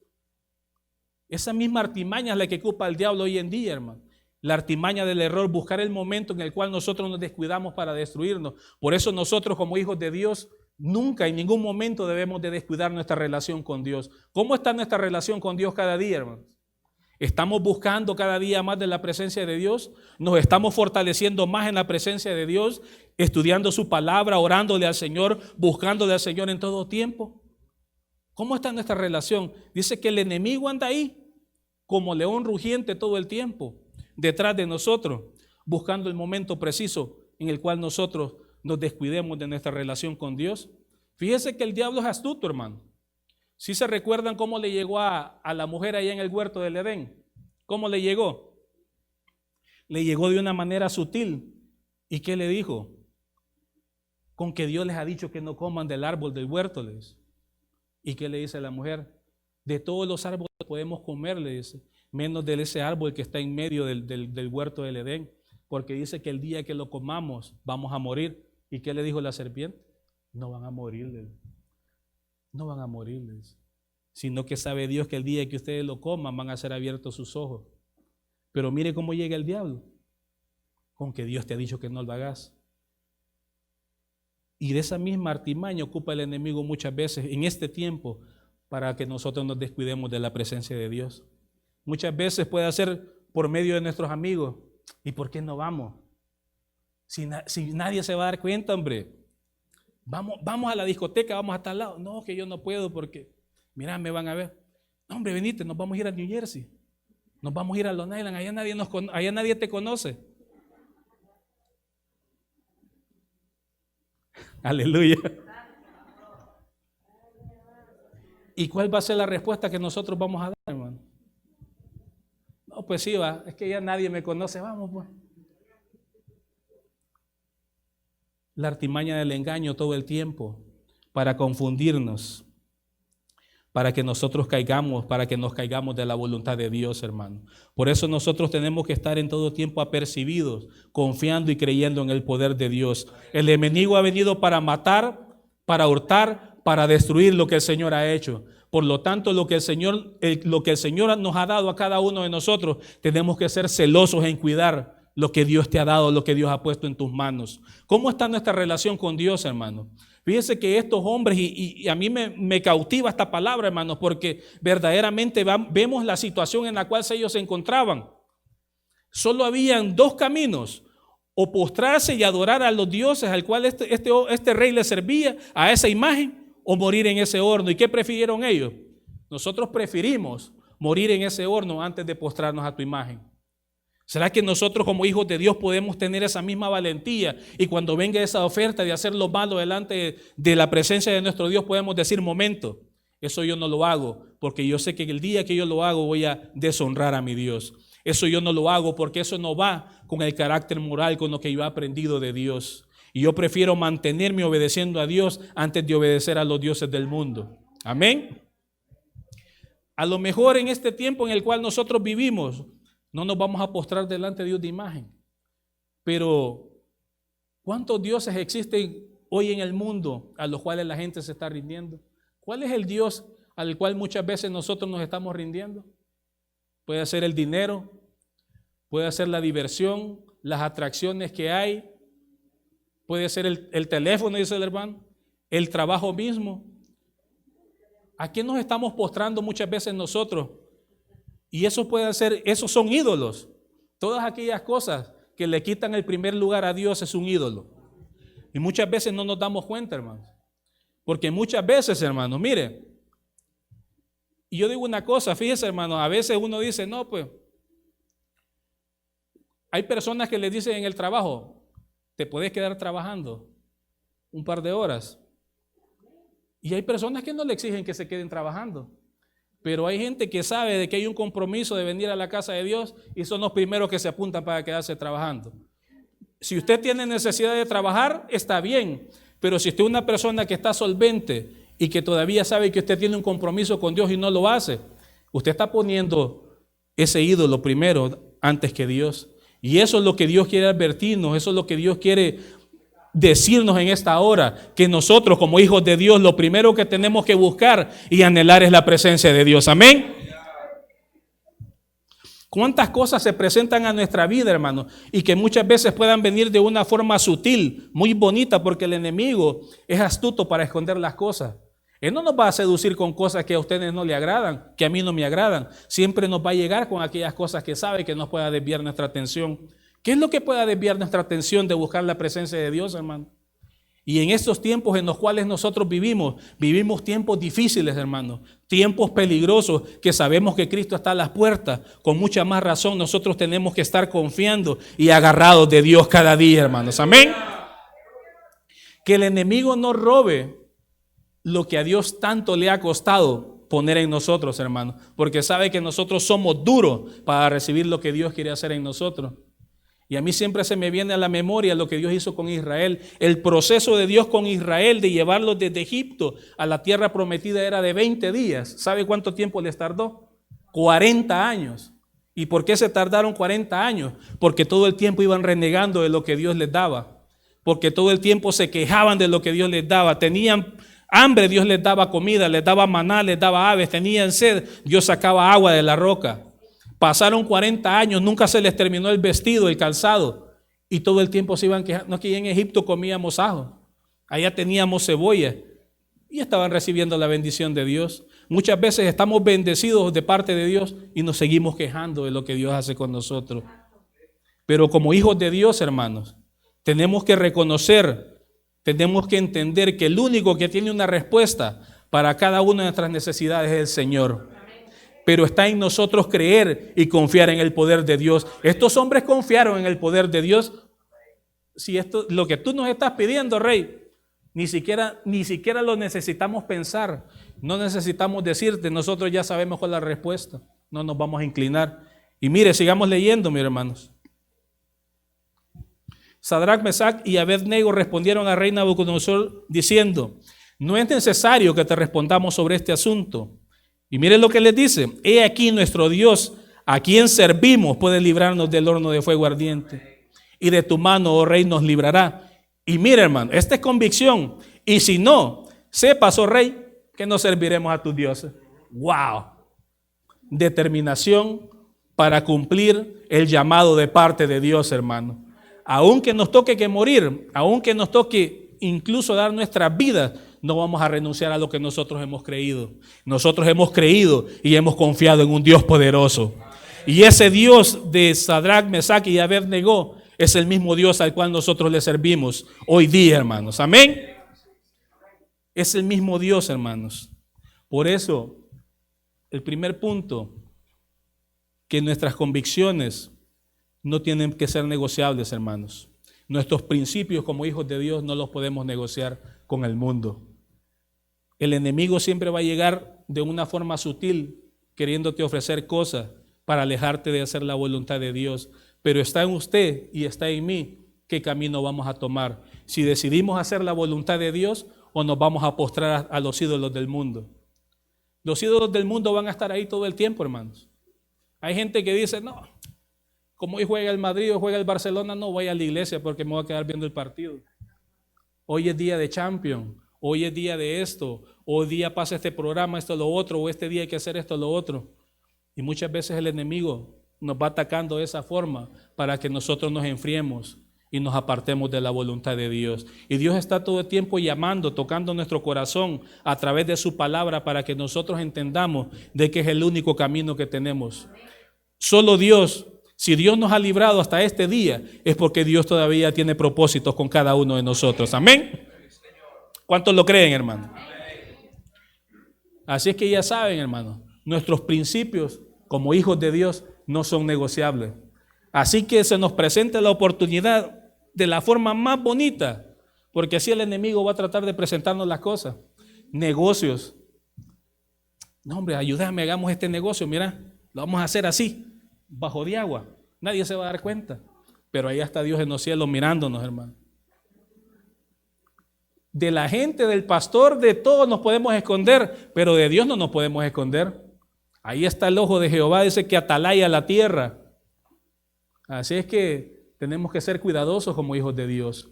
Esa misma artimaña es la que ocupa el diablo hoy en día, hermano. La artimaña del error, buscar el momento en el cual nosotros nos descuidamos para destruirnos. Por eso nosotros como hijos de Dios nunca en ningún momento debemos de descuidar nuestra relación con Dios. ¿Cómo está nuestra relación con Dios cada día, hermanos? ¿Estamos buscando cada día más de la presencia de Dios? ¿Nos estamos fortaleciendo más en la presencia de Dios? ¿Estudiando su palabra, orándole al Señor, buscándole al Señor en todo tiempo? ¿Cómo está nuestra relación? Dice que el enemigo anda ahí como león rugiente todo el tiempo, detrás de nosotros, buscando el momento preciso en el cual nosotros nos descuidemos de nuestra relación con Dios. Fíjese que el diablo es astuto, hermano. ¿Sí se recuerdan cómo le llegó a la mujer allá en el huerto del Edén? ¿Cómo le llegó? Le llegó de una manera sutil. ¿Y qué le dijo? Con que Dios les ha dicho que no coman del árbol del huerto, le dice. ¿Y qué le dice la mujer? De todos los árboles podemos comer, le dice, menos de ese árbol que está en medio del huerto del Edén, porque dice que el día que lo comamos vamos a morir. ¿Y qué le dijo la serpiente? No van a morir, le dice. No van a morir, le dice. Sino que sabe Dios que el día que ustedes lo coman van a ser abiertos sus ojos. Pero mire cómo llega el diablo, con que Dios te ha dicho que no lo hagas. Y de esa misma artimaña ocupa el enemigo muchas veces en este tiempo para que nosotros nos descuidemos de la presencia de Dios. Muchas veces puede hacer por medio de nuestros amigos. ¿Y por qué no vamos? Si nadie se va a dar cuenta, hombre. Vamos a la discoteca, vamos a tal lado. No, que yo no puedo porque, mira, me van a ver. No, hombre, venite, nos vamos a ir a New Jersey. Nos vamos a ir a Long Island, allá nadie te conoce. Aleluya. ¿Y cuál va a ser la respuesta que nosotros vamos a dar, hermano? No, pues sí, va, es que ya nadie me conoce, vamos pues. La artimaña del engaño todo el tiempo para confundirnos. para que nosotros caigamos, para que nos caigamos de la voluntad de Dios, hermano. Por eso nosotros tenemos que estar en todo tiempo apercibidos, confiando y creyendo en el poder de Dios. El enemigo ha venido para matar, para hurtar, para destruir lo que el Señor ha hecho. Por lo tanto, lo que el Señor nos ha dado a cada uno de nosotros, tenemos que ser celosos en cuidar lo que Dios te ha dado, lo que Dios ha puesto en tus manos. ¿Cómo está nuestra relación con Dios, hermano? Fíjense que estos hombres, y a mí me cautiva esta palabra, hermanos, porque verdaderamente vemos la situación en la cual ellos se encontraban. Solo habían dos caminos: o postrarse y adorar a los dioses al cual este rey le servía, a esa imagen, o morir en ese horno. ¿Y qué prefirieron ellos? Nosotros preferimos morir en ese horno antes de postrarnos a tu imagen. ¿Será que nosotros como hijos de Dios podemos tener esa misma valentía y cuando venga esa oferta de hacer lo malo delante de la presencia de nuestro Dios podemos decir, momento, eso yo no lo hago porque yo sé que el día que yo lo hago voy a deshonrar a mi Dios? Eso yo no lo hago porque eso no va con el carácter moral con lo que yo he aprendido de Dios. Y yo prefiero mantenerme obedeciendo a Dios antes de obedecer a los dioses del mundo. Amén. A lo mejor en este tiempo en el cual nosotros vivimos, no nos vamos a postrar delante de Dios de imagen. Pero, ¿cuántos dioses existen hoy en el mundo a los cuales la gente se está rindiendo? ¿Cuál es el Dios al cual muchas veces nosotros nos estamos rindiendo? Puede ser el dinero, puede ser la diversión, las atracciones que hay, puede ser el teléfono, dice el hermano, el trabajo mismo. ¿A quién nos estamos postrando muchas veces nosotros? Y eso puede ser, esos son ídolos. Todas aquellas cosas que le quitan el primer lugar a Dios es un ídolo. Y muchas veces no nos damos cuenta, hermanos. Porque muchas veces, hermanos, mire, y yo digo una cosa, fíjese, hermanos, a veces uno dice, no, pues, hay personas que le dicen en el trabajo, te puedes quedar trabajando un par de horas. Y hay personas que no le exigen que se queden trabajando. Pero hay gente que sabe de que hay un compromiso de venir a la casa de Dios y son los primeros que se apuntan para quedarse trabajando. Si usted tiene necesidad de trabajar, está bien. Pero si usted es una persona que está solvente y que todavía sabe que usted tiene un compromiso con Dios y no lo hace, usted está poniendo ese ídolo primero antes que Dios. Y eso es lo que Dios quiere advertirnos, eso es lo que Dios quiere decirnos en esta hora, que nosotros como hijos de Dios lo primero que tenemos que buscar y anhelar es la presencia de Dios. Amén. ¿Cuántas cosas se presentan a nuestra vida, hermano? Y que muchas veces puedan venir de una forma sutil, muy bonita, porque el enemigo es astuto para esconder las cosas. Él no nos va a seducir con cosas que a ustedes no le agradan, que a mí no me agradan. Siempre nos va a llegar con aquellas cosas que sabe que nos pueda desviar nuestra atención. ¿Qué es lo que pueda desviar nuestra atención de buscar la presencia de Dios, hermano? Y en estos tiempos en los cuales nosotros vivimos tiempos difíciles, hermano, tiempos peligrosos, que sabemos que Cristo está a las puertas. Con mucha más razón nosotros tenemos que estar confiando y agarrados de Dios cada día, hermanos. Amén. Que el enemigo no robe lo que a Dios tanto le ha costado poner en nosotros, hermano, porque sabe que nosotros somos duros para recibir lo que Dios quiere hacer en nosotros. Y a mí siempre se me viene a la memoria lo que Dios hizo con Israel. El proceso de Dios con Israel de llevarlos desde Egipto a la tierra prometida era de 20 días. ¿Sabe cuánto tiempo les tardó? 40 años. ¿Y por qué se tardaron 40 años? Porque todo el tiempo iban renegando de lo que Dios les daba. Porque todo el tiempo se quejaban de lo que Dios les daba. Tenían hambre, Dios les daba comida, les daba maná, les daba aves. Tenían sed, Dios sacaba agua de la roca. Pasaron 40 años, nunca se les terminó el vestido, el calzado, y todo el tiempo se iban quejando. No, que en Egipto comíamos ajo, allá teníamos cebolla, y estaban recibiendo la bendición de Dios. Muchas veces estamos bendecidos de parte de Dios y nos seguimos quejando de lo que Dios hace con nosotros. Pero como hijos de Dios, hermanos, tenemos que reconocer, tenemos que entender que el único que tiene una respuesta para cada una de nuestras necesidades es el Señor. Pero está en nosotros creer y confiar en el poder de Dios. Estos hombres confiaron en el poder de Dios. Si esto, lo que tú nos estás pidiendo, Rey, ni siquiera lo necesitamos pensar. No necesitamos decirte, nosotros ya sabemos cuál es la respuesta. No nos vamos a inclinar. Y mire, sigamos leyendo, mis hermanos. Sadrac, Mesac y Abed-nego respondieron al rey Nabucodonosor diciendo: no es necesario que te respondamos sobre este asunto. Y miren lo que les dice: he aquí nuestro Dios, a quien servimos, puede librarnos del horno de fuego ardiente. Y de tu mano, oh rey, nos librará. Y mire, hermano, esta es convicción. Y si no, sepas, oh rey, que no serviremos a tus dioses. ¡Wow! Determinación para cumplir el llamado de parte de Dios, hermano. Aunque nos toque que morir, aunque nos toque incluso dar nuestras vidas, no vamos a renunciar a lo que nosotros hemos creído. Nosotros hemos creído y hemos confiado en un Dios poderoso. Y ese Dios de Sadrach, Mesach y Abed-Negó es el mismo Dios al cual nosotros le servimos hoy día, hermanos. Amén. Es el mismo Dios, hermanos. Por eso, el primer punto, que nuestras convicciones no tienen que ser negociables, hermanos. Nuestros principios como hijos de Dios no los podemos negociar con el mundo. El enemigo siempre va a llegar de una forma sutil, queriéndote ofrecer cosas para alejarte de hacer la voluntad de Dios. Pero está en usted y está en mí qué camino vamos a tomar. Si decidimos hacer la voluntad de Dios o nos vamos a postrar a los ídolos del mundo. Los ídolos del mundo van a estar ahí todo el tiempo, hermanos. Hay gente que dice, no, como hoy juega el Madrid o juega el Barcelona, no voy a la iglesia porque me voy a quedar viendo el partido. Hoy es día de Champions, hoy es día de esto, hoy día pasa este programa, esto, lo otro, o este día hay que hacer esto, lo otro. Y muchas veces el enemigo nos va atacando de esa forma para que nosotros nos enfriemos y nos apartemos de la voluntad de Dios. Y Dios está todo el tiempo llamando, tocando nuestro corazón a través de su palabra para que nosotros entendamos de que es el único camino que tenemos. Solo Dios, si Dios nos ha librado hasta este día, es porque Dios todavía tiene propósitos con cada uno de nosotros. Amén. ¿Cuántos lo creen, hermano? Así es que ya saben, hermano, nuestros principios como hijos de Dios no son negociables. Así que se nos presenta la oportunidad de la forma más bonita, porque así el enemigo va a tratar de presentarnos las cosas. Negocios. No, hombre, ayúdame, hagamos este negocio, mira, lo vamos a hacer así, bajo de agua. Nadie se va a dar cuenta, pero ahí está Dios en los cielos mirándonos, hermano. De la gente, del pastor, de todos nos podemos esconder, pero de Dios no nos podemos esconder. Ahí está el ojo de Jehová, dice que atalaya la tierra. Así es que tenemos que ser cuidadosos como hijos de Dios.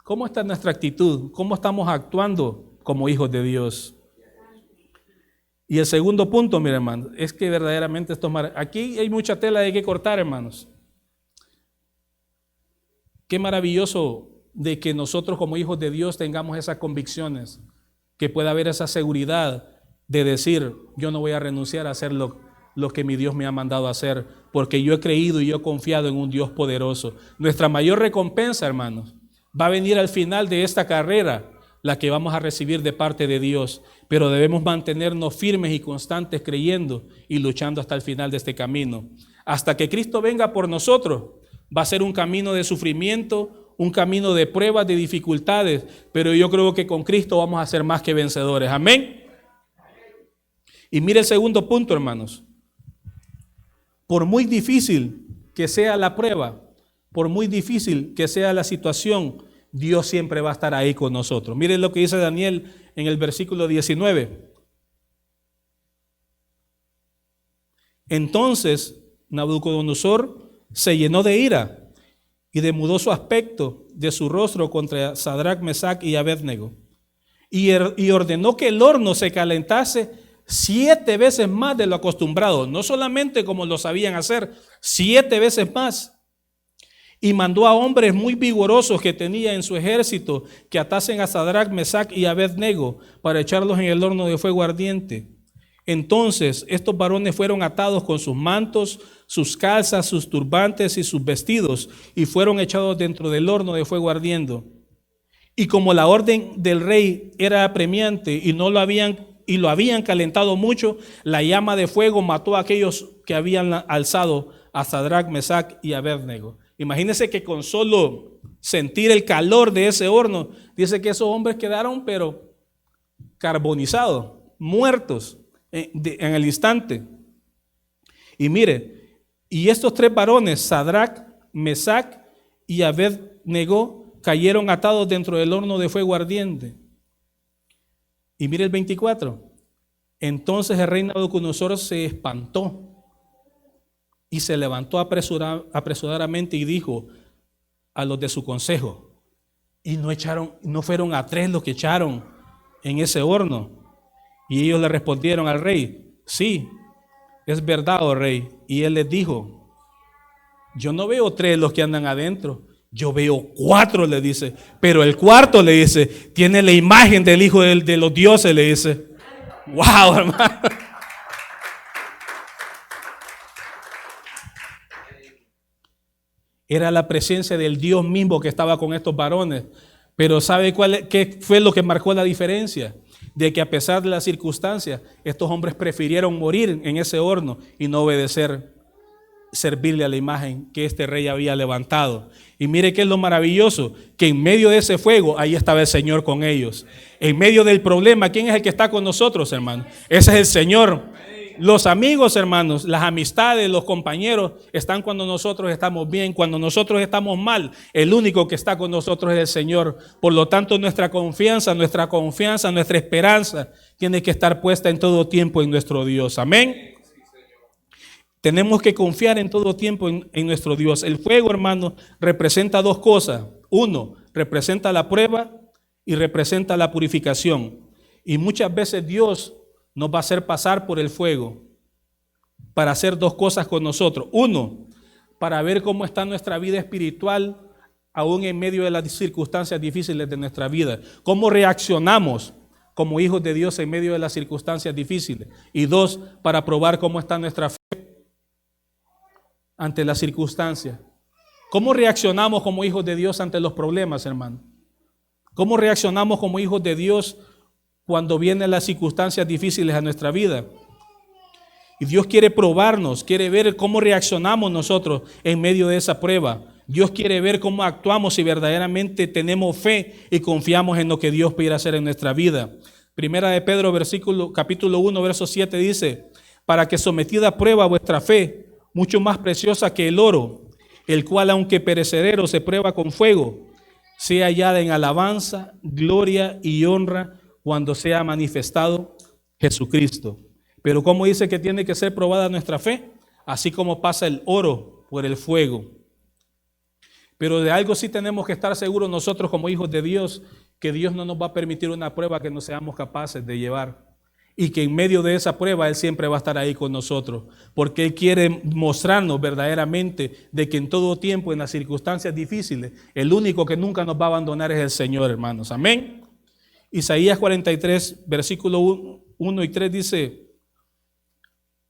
¿Cómo está nuestra actitud? ¿Cómo estamos actuando como hijos de Dios? Y el segundo punto, mira, hermano, es que verdaderamente esto es aquí hay mucha tela de que cortar, hermanos. Qué maravilloso de que nosotros como hijos de Dios tengamos esas convicciones, que pueda haber esa seguridad de decir, yo no voy a renunciar a hacer lo que mi Dios me ha mandado a hacer, porque yo he creído y yo he confiado en un Dios poderoso. Nuestra mayor recompensa, hermanos, va a venir al final de esta carrera, la que vamos a recibir de parte de Dios, pero debemos mantenernos firmes y constantes creyendo y luchando hasta el final de este camino. Hasta que Cristo venga por nosotros, va a ser un camino de sufrimiento, un camino de pruebas, de dificultades, pero yo creo que con Cristo vamos a ser más que vencedores. Amén. Y mire el segundo punto, hermanos. Por muy difícil que sea la prueba, por muy difícil que sea la situación, Dios siempre va a estar ahí con nosotros. Miren lo que dice Daniel en el versículo 19. Entonces Nabucodonosor se llenó de ira y demudó su aspecto de su rostro contra Sadrach, Mesach y Abed-Nego. Y ordenó que el horno se calentase 7 veces más de lo acostumbrado, no solamente como lo sabían hacer, 7 veces más. Y mandó a hombres muy vigorosos que tenía en su ejército que atasen a Sadrach, Mesach y Abed-Nego para echarlos en el horno de fuego ardiente. Entonces estos varones fueron atados con sus mantos, sus calzas, sus turbantes y sus vestidos y fueron echados dentro del horno de fuego ardiendo. Y como la orden del rey era apremiante y lo habían calentado mucho, la llama de fuego mató a aquellos que habían alzado a Sadrach, Mesach y Abed-Nego. Imagínense que con solo sentir el calor de ese horno, dice que esos hombres quedaron pero carbonizados, muertos en el instante. Y mire, y estos 3 varones, Sadrach, Mesach y Abed-Nego, cayeron atados dentro del horno de fuego ardiente. Y mire el 24. Entonces el rey Nabucodonosor se espantó y se levantó apresuradamente y dijo a los de su consejo, y no fueron a 3 los que echaron en ese horno. Y ellos le respondieron al rey, sí, es verdad, oh rey. Y él les dijo, yo no veo 3 los que andan adentro, yo veo 4, le dice, pero el cuarto, le dice, tiene la imagen del hijo de los dioses, le dice. Wow, hermano. Era la presencia del Dios mismo que estaba con estos varones. Pero ¿sabe qué fue lo que marcó la diferencia? De que a pesar de las circunstancias, estos hombres prefirieron morir en ese horno y no obedecer, servirle a la imagen que este rey había levantado. Y mire qué es lo maravilloso, que en medio de ese fuego, ahí estaba el Señor con ellos. En medio del problema, ¿quién es el que está con nosotros, hermano? Ese es el Señor. Los amigos, hermanos, las amistades, los compañeros están cuando nosotros estamos bien. Cuando nosotros estamos mal, el único que está con nosotros es el Señor. Por lo tanto, nuestra confianza, nuestra esperanza tiene que estar puesta en todo tiempo en nuestro Dios. Amén. Tenemos que confiar en todo tiempo en nuestro Dios. El fuego, hermano, representa 2 cosas. 1, representa la prueba y representa la purificación. Y muchas veces Dios nos va a hacer pasar por el fuego para hacer 2 cosas con nosotros. 1, para ver cómo está nuestra vida espiritual aún en medio de las circunstancias difíciles de nuestra vida. Cómo reaccionamos como hijos de Dios en medio de las circunstancias difíciles. Y 2, para probar cómo está nuestra fe ante las circunstancias. ¿Cómo reaccionamos como hijos de Dios ante los problemas, hermano? ¿Cómo reaccionamos como hijos de Dios cuando vienen las circunstancias difíciles a nuestra vida? Y Dios quiere probarnos, quiere ver cómo reaccionamos nosotros en medio de esa prueba. Dios quiere ver cómo actuamos si verdaderamente tenemos fe y confiamos en lo que Dios quiere hacer en nuestra vida. Primera de Pedro, capítulo 1, verso 7 dice, para que sometida a prueba vuestra fe, mucho más preciosa que el oro, el cual aunque perecedero se prueba con fuego, sea hallada en alabanza, gloria y honra cuando sea manifestado Jesucristo. Pero ¿cómo dice que tiene que ser probada nuestra fe? Así como pasa el oro por el fuego. Pero de algo sí tenemos que estar seguros nosotros como hijos de Dios, que Dios no nos va a permitir una prueba que no seamos capaces de llevar. Y que en medio de esa prueba Él siempre va a estar ahí con nosotros. Porque Él quiere mostrarnos verdaderamente de que en todo tiempo, en las circunstancias difíciles, el único que nunca nos va a abandonar es el Señor, hermanos. Amén. Isaías 43, versículo 1 y 3 dice,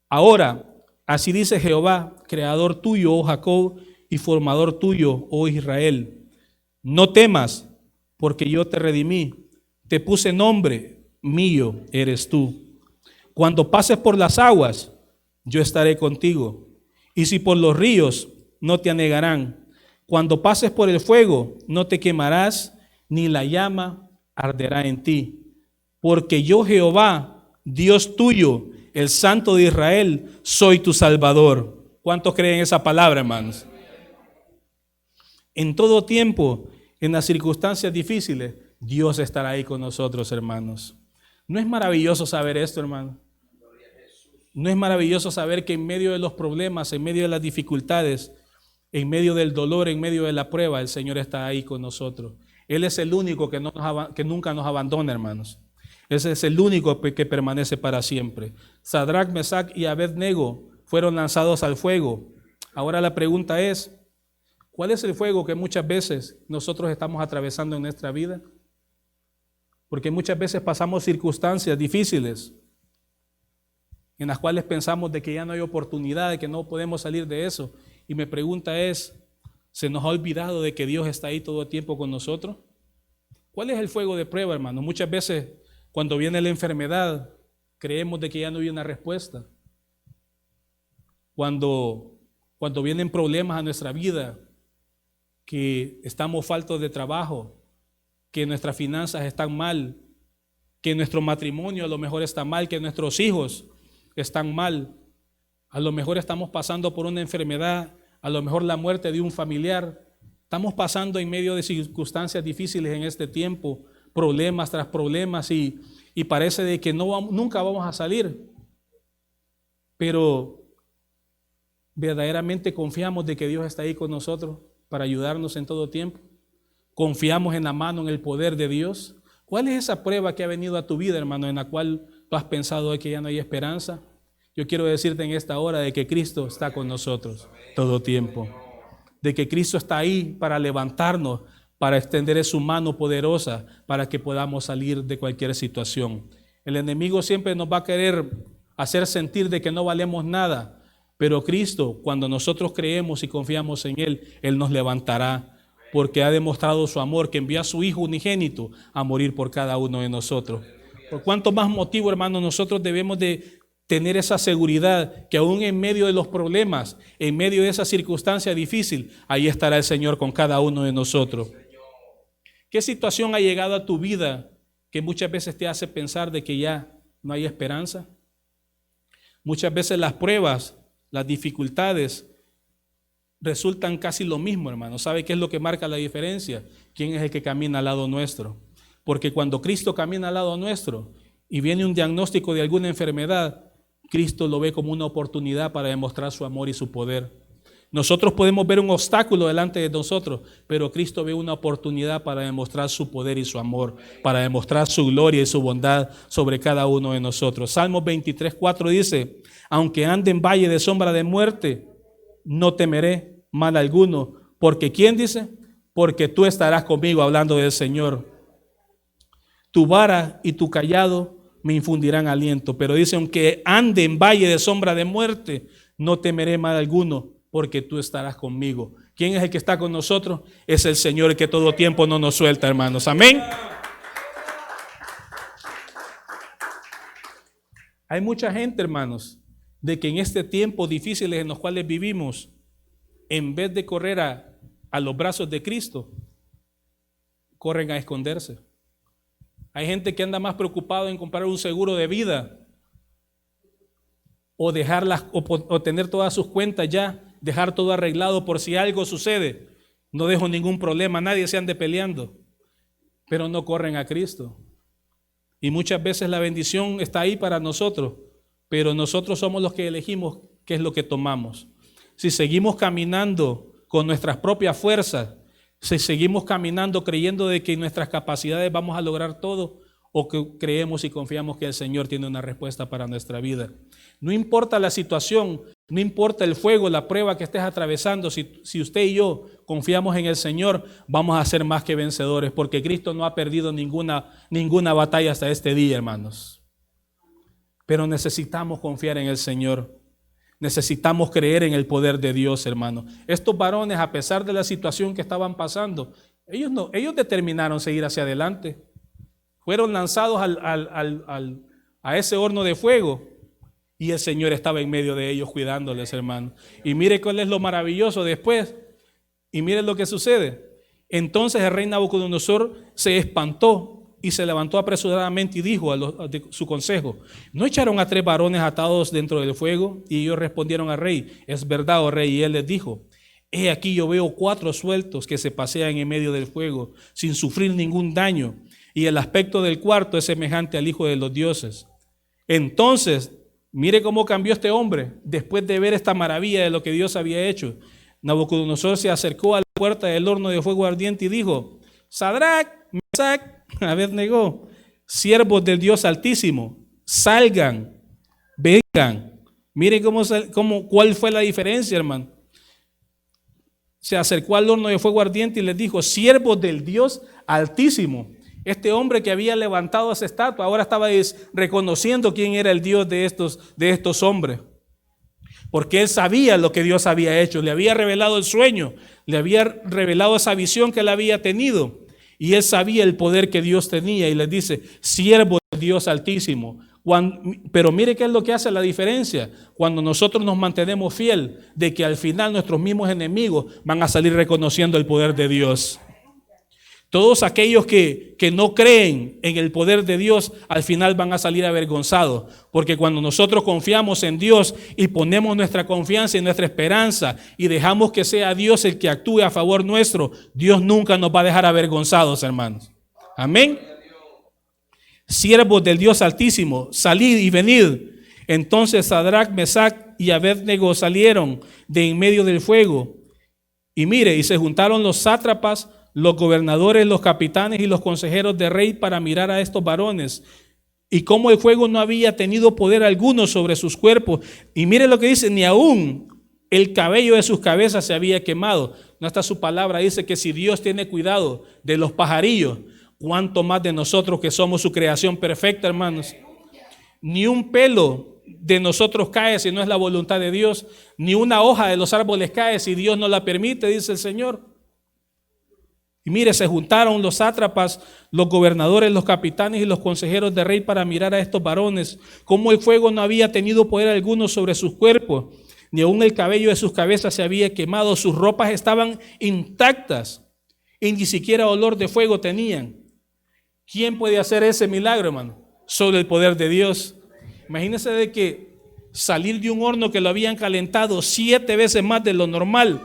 ahora, así dice Jehová, creador tuyo, oh Jacob, y formador tuyo, oh Israel. No temas, porque yo te redimí, te puse nombre, mío eres tú. Cuando pases por las aguas, yo estaré contigo. Y si por los ríos, no te anegarán. Cuando pases por el fuego, no te quemarás, ni la llama arderá en ti. Porque yo, Jehová, Dios tuyo, el Santo de Israel, soy tu Salvador. ¿Cuántos creen esa palabra, hermanos? En todo tiempo, en las circunstancias difíciles, Dios estará ahí con nosotros, hermanos. ¿No es maravilloso saber esto, hermano? ¿No es maravilloso saber que en medio de los problemas, en medio de las dificultades, en medio del dolor, en medio de la prueba, el Señor está ahí con nosotros? Él es el único que nunca nos abandona, hermanos. Ese es el único que permanece para siempre. Sadrach, Mesach y Abednego fueron lanzados al fuego. Ahora la pregunta es, ¿cuál es el fuego que muchas veces nosotros estamos atravesando en nuestra vida? Porque muchas veces pasamos circunstancias difíciles en las cuales pensamos de que ya no hay oportunidad, de que no podemos salir de eso. Y mi pregunta es, ¿se nos ha olvidado de que Dios está ahí todo el tiempo con nosotros? ¿Cuál es el fuego de prueba, hermano? Muchas veces cuando viene la enfermedad, creemos de que ya no hay una respuesta. Cuando vienen problemas a nuestra vida, que estamos faltos de trabajo, que nuestras finanzas están mal, que nuestro matrimonio a lo mejor está mal, que nuestros hijos están mal, a lo mejor estamos pasando por una enfermedad, a lo mejor la muerte de un familiar, estamos pasando en medio de circunstancias difíciles en este tiempo, problemas tras problemas y y parece de que nunca vamos a salir. Pero verdaderamente confiamos de que Dios está ahí con nosotros para ayudarnos en todo tiempo. Confiamos en la mano, en el poder de Dios. ¿Cuál es esa prueba que ha venido a tu vida, hermano, en la cual tú has pensado hoy que ya no hay esperanza? Yo quiero decirte en esta hora de que Cristo está con nosotros todo tiempo. De que Cristo está ahí para levantarnos, para extender su mano poderosa para que podamos salir de cualquier situación. El enemigo siempre nos va a querer hacer sentir de que no valemos nada. Pero Cristo, cuando nosotros creemos y confiamos en Él, Él nos levantará, porque ha demostrado su amor, que envió a su Hijo unigénito a morir por cada uno de nosotros. Por cuánto más motivo, hermanos, nosotros debemos de tener esa seguridad, que aún en medio de los problemas, en medio de esa circunstancia difícil, ahí estará el Señor con cada uno de nosotros. ¿Qué situación ha llegado a tu vida que muchas veces te hace pensar de que ya no hay esperanza? Muchas veces las pruebas, las dificultades resultan casi lo mismo, hermano. ¿Sabe qué es lo que marca la diferencia? ¿Quién es el que camina al lado nuestro? Porque cuando Cristo camina al lado nuestro y viene un diagnóstico de alguna enfermedad, Cristo lo ve como una oportunidad para demostrar su amor y su poder. Nosotros podemos ver un obstáculo delante de nosotros, pero Cristo ve una oportunidad para demostrar su poder y su amor, para demostrar su gloria y su bondad sobre cada uno de nosotros. Salmos 23:4 dice: aunque ande en valle de sombra de muerte, no temeré mal alguno, porque ¿quién dice? Porque tú estarás conmigo, hablando del Señor. Tu vara y tu cayado me infundirán aliento. Pero dice: aunque ande en valle de sombra de muerte, no temeré mal alguno, porque tú estarás conmigo. ¿Quién es el que está con nosotros? Es el Señor, que todo tiempo no nos suelta, hermanos. Amén. Hay mucha gente, hermanos, de que en este tiempo difíciles en los cuales vivimos, en vez de correr a los brazos de Cristo, corren a esconderse. Hay gente que anda más preocupado en comprar un seguro de vida o dejarlas o tener todas sus cuentas ya, dejar todo arreglado por si algo sucede. No dejo ningún problema, nadie se ande peleando, pero no corren a Cristo. Y muchas veces la bendición está ahí para nosotros, pero nosotros somos los que elegimos qué es lo que tomamos. Si seguimos caminando con nuestras propias fuerzas, si seguimos caminando creyendo de que en nuestras capacidades vamos a lograr todo, o que creemos y confiamos que el Señor tiene una respuesta para nuestra vida. No importa la situación, no importa el fuego, la prueba que estés atravesando, si usted y yo confiamos en el Señor, vamos a ser más que vencedores, porque Cristo no ha perdido ninguna batalla hasta este día, hermanos. Pero necesitamos confiar en el Señor. Necesitamos creer en el poder de Dios, hermano. Estos varones, a pesar de la situación que estaban pasando, ellos determinaron seguir hacia adelante. Fueron lanzados a ese horno de fuego y el Señor estaba en medio de ellos cuidándoles, hermano. Y mire cuál es lo maravilloso después. Y mire lo que sucede. Entonces el rey Nabucodonosor se espantó y se levantó apresuradamente y dijo de su consejo: ¿no echaron a 3 varones atados dentro del fuego? Y ellos respondieron al rey: es verdad, oh rey. Y él les dijo: he aquí yo veo 4 sueltos que se pasean en medio del fuego sin sufrir ningún daño, y el aspecto del cuarto es semejante al Hijo de los dioses. Entonces, mire cómo cambió este hombre después de ver esta maravilla de lo que Dios había hecho. Nabucodonosor se acercó a la puerta del horno de fuego ardiente y dijo: Sadrac, Mesac, Abednego, siervos del Dios Altísimo, salgan, vengan. Miren cuál fue la diferencia, hermano. Se acercó al horno de fuego ardiente y les dijo: siervos del Dios Altísimo. Este hombre que había levantado esa estatua ahora estaba reconociendo quién era el Dios de estos hombres. Porque él sabía lo que Dios había hecho, le había revelado el sueño, le había revelado esa visión que él había tenido. Y él sabía el poder que Dios tenía y les dice: siervo de Dios Altísimo. Pero mire qué es lo que hace la diferencia. Cuando nosotros nos mantenemos fiel, de que al final nuestros mismos enemigos van a salir reconociendo el poder de Dios. Todos aquellos que no creen en el poder de Dios, al final van a salir avergonzados. Porque cuando nosotros confiamos en Dios y ponemos nuestra confianza y nuestra esperanza y dejamos que sea Dios el que actúe a favor nuestro, Dios nunca nos va a dejar avergonzados, hermanos. Amén. siervos del Dios Altísimo, salid y venid. Entonces Sadrach, Mesach y Abednego salieron de en medio del fuego. Y mire, y se juntaron los sátrapas, los gobernadores, los capitanes y los consejeros de rey para mirar a estos varones. Y como el fuego no había tenido poder alguno sobre sus cuerpos. Y mire lo que dice, ni aún el cabello de sus cabezas se había quemado. No está su palabra, dice que si Dios tiene cuidado de los pajarillos, ¿cuánto más de nosotros que somos su creación perfecta, hermanos? Ni un pelo de nosotros cae si no es la voluntad de Dios, ni una hoja de los árboles cae si Dios no la permite, dice el Señor. Y mire, se juntaron los sátrapas, los gobernadores, los capitanes y los consejeros de rey para mirar a estos varones, como el fuego no había tenido poder alguno sobre sus cuerpos, ni aún el cabello de sus cabezas se había quemado, sus ropas estaban intactas y ni siquiera olor de fuego tenían. ¿Quién puede hacer ese milagro, hermano? Solo el poder de Dios. Imagínense de que salir de un horno que lo habían calentado 7 veces más de lo normal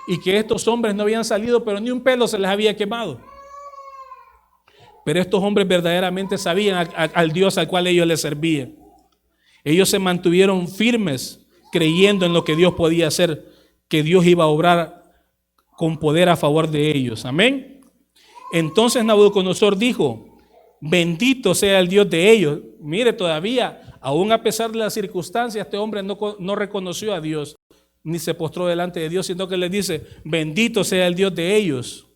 y que estos hombres no habían salido, pero ni un pelo se les había quemado. Pero estos hombres verdaderamente sabían al Dios al cual ellos les servían. Ellos se mantuvieron firmes creyendo en lo que Dios podía hacer, que Dios iba a obrar con poder a favor de ellos. Amén. Entonces Nabucodonosor dijo: bendito sea el Dios de ellos. Mire, todavía, aún a pesar de las circunstancias, este hombre no reconoció a Dios, ni se postró delante de Dios, sino que le dice: bendito sea el Dios de ellos,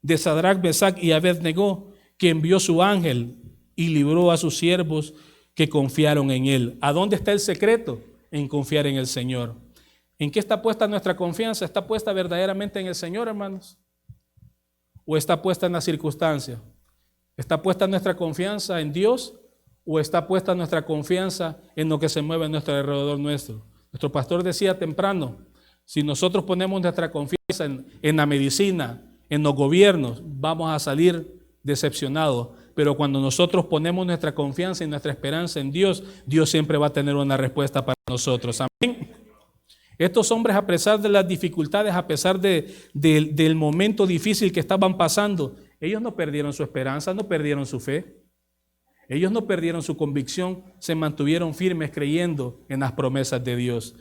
de Sadrach, Mesach y Abednego, que envió su ángel y libró a sus siervos que confiaron en él. ¿A dónde está el secreto? En confiar en el Señor. ¿En qué está puesta nuestra confianza? ¿Está puesta verdaderamente en el Señor, hermanos? ¿O está puesta en las circunstancias? ¿Está puesta nuestra confianza en Dios o está puesta nuestra confianza en lo que se mueve a nuestro alrededor nuestro? Nuestro pastor decía temprano, si nosotros ponemos nuestra confianza en la medicina, en los gobiernos, vamos a salir decepcionados. Pero cuando nosotros ponemos nuestra confianza y nuestra esperanza en Dios, Dios siempre va a tener una respuesta para nosotros. Amén. Estos hombres, a pesar de las dificultades, a pesar del momento difícil que estaban pasando, ellos no perdieron su esperanza, no perdieron su fe. Ellos no perdieron su convicción, se mantuvieron firmes creyendo en las promesas de Dios.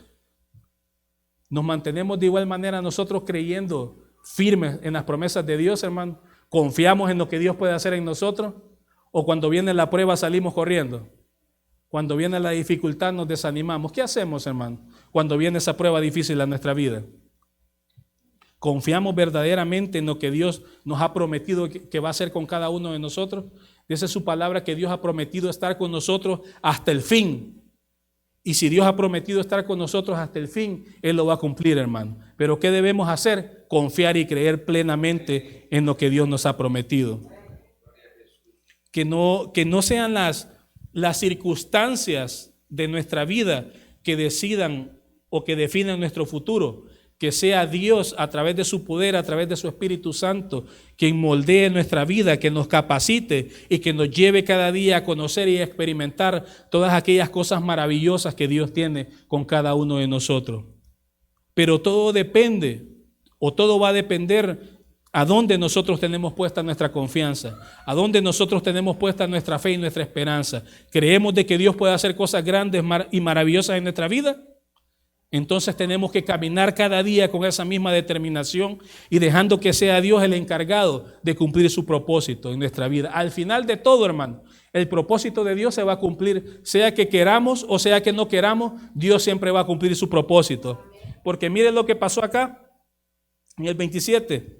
Nos mantenemos de igual manera nosotros creyendo firmes en las promesas de Dios, hermano. ¿Confiamos en lo que Dios puede hacer en nosotros? ¿O cuando viene la prueba salimos corriendo? Cuando viene la dificultad nos desanimamos. ¿Qué hacemos, hermano, cuando viene esa prueba difícil a nuestra vida? ¿Confiamos verdaderamente en lo que Dios nos ha prometido que va a hacer con cada uno de nosotros? Dice su palabra que Dios ha prometido estar con nosotros hasta el fin. Y si Dios ha prometido estar con nosotros hasta el fin, Él lo va a cumplir, hermano. Pero ¿qué debemos hacer? Confiar y creer plenamente en lo que Dios nos ha prometido. Que no sean las circunstancias de nuestra vida que decidan o que definan nuestro futuro. Que sea Dios a través de su poder, a través de su Espíritu Santo, quien moldee nuestra vida, que nos capacite y que nos lleve cada día a conocer y a experimentar todas aquellas cosas maravillosas que Dios tiene con cada uno de nosotros. Pero todo depende, o todo va a depender a dónde nosotros tenemos puesta nuestra confianza, a dónde nosotros tenemos puesta nuestra fe y nuestra esperanza. ¿Creemos de que Dios puede hacer cosas grandes y maravillosas en nuestra vida? Entonces tenemos que caminar cada día con esa misma determinación y dejando que sea Dios el encargado de cumplir su propósito en nuestra vida. Al final de todo, hermano, el propósito de Dios se va a cumplir, sea que queramos o sea que no queramos, Dios siempre va a cumplir su propósito. Porque miren lo que pasó acá en el 27.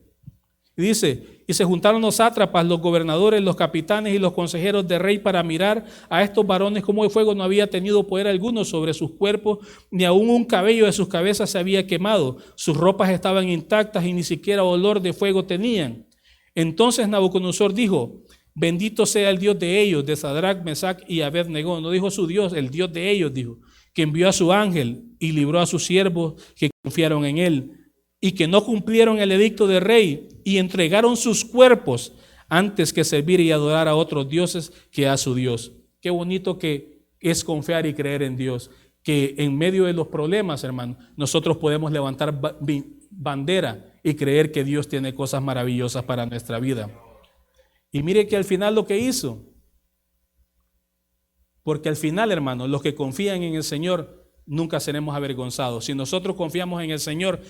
Y dice: y se juntaron los sátrapas, los gobernadores, los capitanes y los consejeros de rey para mirar a estos varones como el fuego no había tenido poder alguno sobre sus cuerpos, ni aún un cabello de sus cabezas se había quemado. Sus ropas estaban intactas y ni siquiera olor de fuego tenían. Entonces Nabucodonosor dijo: bendito sea el Dios de ellos, de Sadrach, Mesach y Abednego. No dijo su Dios, el Dios de ellos, dijo, que envió a su ángel y libró a sus siervos que confiaron en él, y que no cumplieron el edicto del rey y entregaron sus cuerpos antes que servir y adorar a otros dioses que a su Dios. Qué bonito que es confiar y creer en Dios, que en medio de los problemas, hermano, nosotros podemos levantar bandera y creer que Dios tiene cosas maravillosas para nuestra vida. Y mire que al final lo que hizo, Porque al final, hermanos, los que confían en el Señor nunca seremos avergonzados. Si nosotros confiamos en el Señor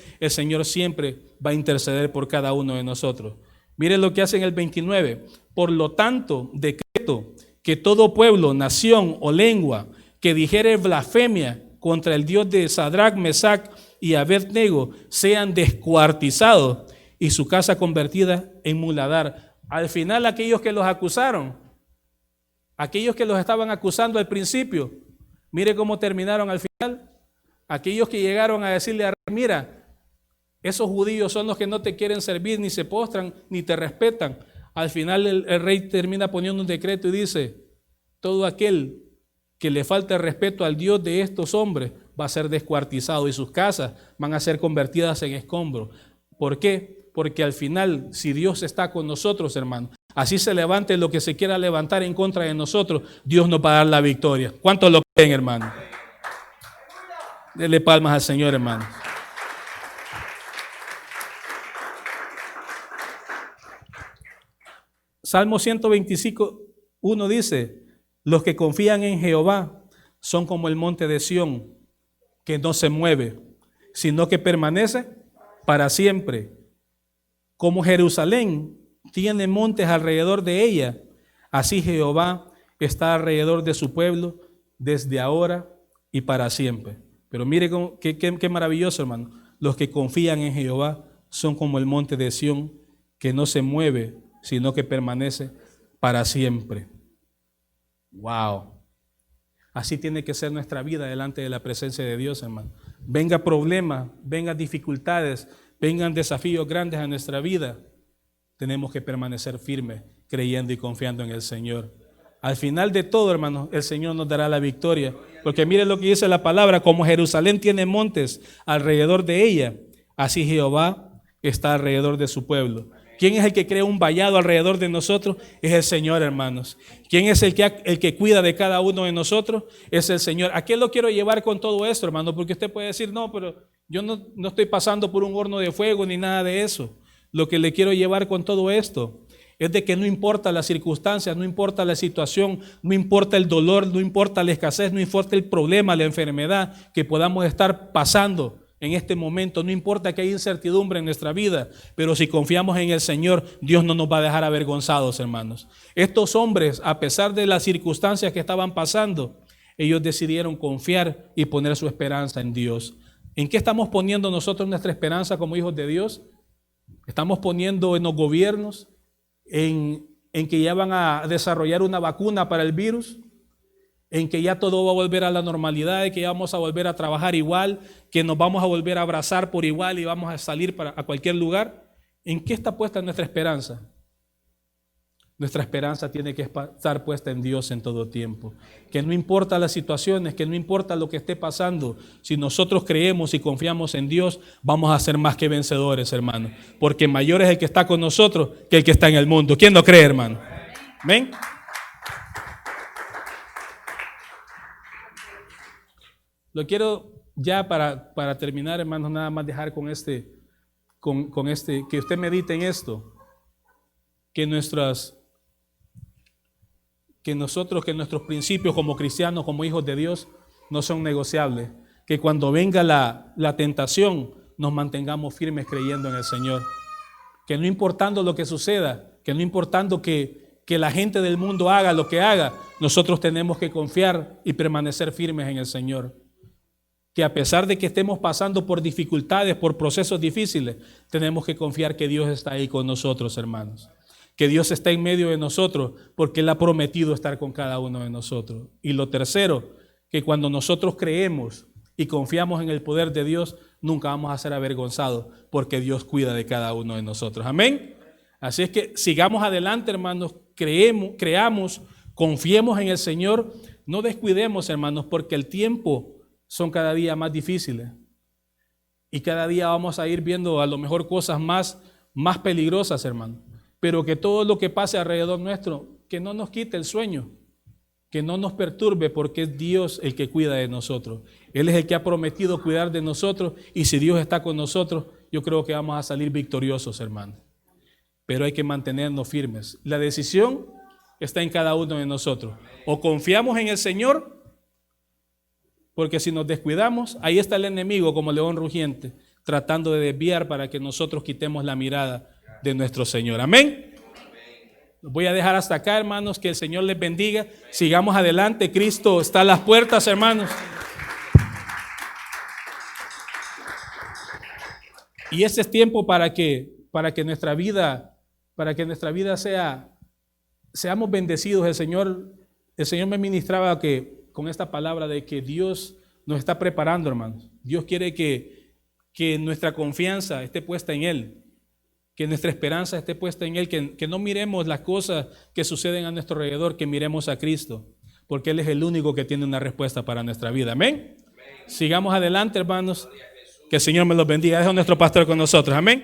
siempre va a interceder por cada uno de nosotros. Miren lo que hace en el 29. Por lo tanto, decreto que todo pueblo, nación o lengua que dijere blasfemia contra el Dios de Sadrach, Mesach y Abed-nego sean descuartizados y su casa convertida en muladar. Al final, aquellos que los acusaron, aquellos que los estaban acusando al principio, mire cómo terminaron al final. Aquellos que llegaron a decirle a rey, mira, esos judíos son los que no te quieren servir, ni se postran, ni te respetan. Al final el rey termina poniendo un decreto y dice, todo aquel que le falte respeto al Dios de estos hombres va a ser descuartizado y sus casas van a ser convertidas en escombros. ¿Por qué? Porque al final, si Dios está con nosotros, hermano, así se levante lo que se quiera levantar en contra de nosotros, Dios nos va a dar la victoria. ¿Cuántos lo creen, hermano? Dele palmas al Señor, hermano. Salmo 125, 1 dice, los que confían en Jehová son como el monte de Sión, que no se mueve, sino que permanece para siempre. Como Jerusalén tiene montes alrededor de ella, así Jehová está alrededor de su pueblo desde ahora y para siempre. Pero mire qué maravilloso, hermano. Los que confían en Jehová son como el monte de Sión, que no se mueve, sino que permanece para siempre. Wow. Así tiene que ser nuestra vida delante de la presencia de Dios, hermano. Venga problemas, vengan dificultades, vengan desafíos grandes a nuestra vida, tenemos que permanecer firmes, creyendo y confiando en el Señor. Al final de todo, hermano, el Señor nos dará la victoria. Porque mire lo que dice la palabra, como Jerusalén tiene montes alrededor de ella, así Jehová está alrededor de su pueblo. ¿Quién es el que crea un vallado alrededor de nosotros? Es el Señor, hermanos. ¿Quién es el que cuida de cada uno de nosotros? Es el Señor. ¿A qué lo quiero llevar con todo esto, hermano? Porque usted puede decir, no, pero yo no estoy pasando por un horno de fuego ni nada de eso. Lo que le quiero llevar con todo esto es de que no importa las circunstancias, no importa la situación, no importa el dolor, no importa la escasez, no importa el problema, la enfermedad que podamos estar pasando en este momento, no importa que haya incertidumbre en nuestra vida, pero si confiamos en el Señor, Dios no nos va a dejar avergonzados, hermanos. Estos hombres, a pesar de las circunstancias que estaban pasando, ellos decidieron confiar y poner su esperanza en Dios. ¿En qué estamos poniendo nosotros nuestra esperanza como hijos de Dios? ¿Estamos poniendo en los gobiernos, en que ya van a desarrollar una vacuna para el virus? ¿En que ya todo va a volver a la normalidad, de que ya vamos a volver a trabajar igual, que nos vamos a volver a abrazar por igual y vamos a salir a cualquier lugar? ¿En qué está puesta nuestra esperanza? Nuestra esperanza tiene que estar puesta en Dios en todo tiempo. Que no importa las situaciones, que no importa lo que esté pasando, si nosotros creemos y confiamos en Dios, vamos a ser más que vencedores, hermano. Porque mayor es el que está con nosotros que el que está en el mundo. ¿Quién no cree, hermano? ¿Ven? Lo quiero ya para terminar, hermanos, nada más dejar con que usted medite en esto, que nuestros principios como cristianos, como hijos de Dios, no son negociables. Que cuando venga la tentación, nos mantengamos firmes creyendo en el Señor. Que no importando lo que suceda, que no importando que la gente del mundo haga lo que haga, nosotros tenemos que confiar y permanecer firmes en el Señor. Que a pesar de que estemos pasando por dificultades, por procesos difíciles, tenemos que confiar que Dios está ahí con nosotros, hermanos. Que Dios está en medio de nosotros porque Él ha prometido estar con cada uno de nosotros. Y lo tercero, que cuando nosotros creemos y confiamos en el poder de Dios, nunca vamos a ser avergonzados porque Dios cuida de cada uno de nosotros. Amén. Así es que sigamos adelante, hermanos, creamos, confiemos en el Señor, no descuidemos, hermanos, porque el tiempo son cada día más difíciles y cada día vamos a ir viendo a lo mejor cosas más peligrosas, hermano. Pero que todo lo que pase alrededor nuestro, que no nos quite el sueño, que no nos perturbe, porque es Dios el que cuida de nosotros. Él es el que ha prometido cuidar de nosotros, y si Dios está con nosotros, yo creo que vamos a salir victoriosos, hermano. Pero hay que mantenernos firmes. La decisión está en cada uno de nosotros. O confiamos en el Señor, porque si nos descuidamos, ahí está el enemigo como león rugiente, tratando de desviar para que nosotros quitemos la mirada de nuestro Señor. Amén. Los voy a dejar hasta acá, hermanos, que el Señor les bendiga. Sigamos adelante, Cristo está a las puertas, hermanos. Y ese es tiempo para que nuestra vida seamos bendecidos. El Señor me ministraba con esta palabra de que Dios nos está preparando, hermanos. Dios quiere que nuestra confianza esté puesta en Él, que nuestra esperanza esté puesta en Él, que no miremos las cosas que suceden a nuestro alrededor, que miremos a Cristo, porque Él es el único que tiene una respuesta para nuestra vida. Amén. Sigamos adelante, hermanos. Que el Señor me los bendiga. Dejo a nuestro pastor con nosotros. Amén.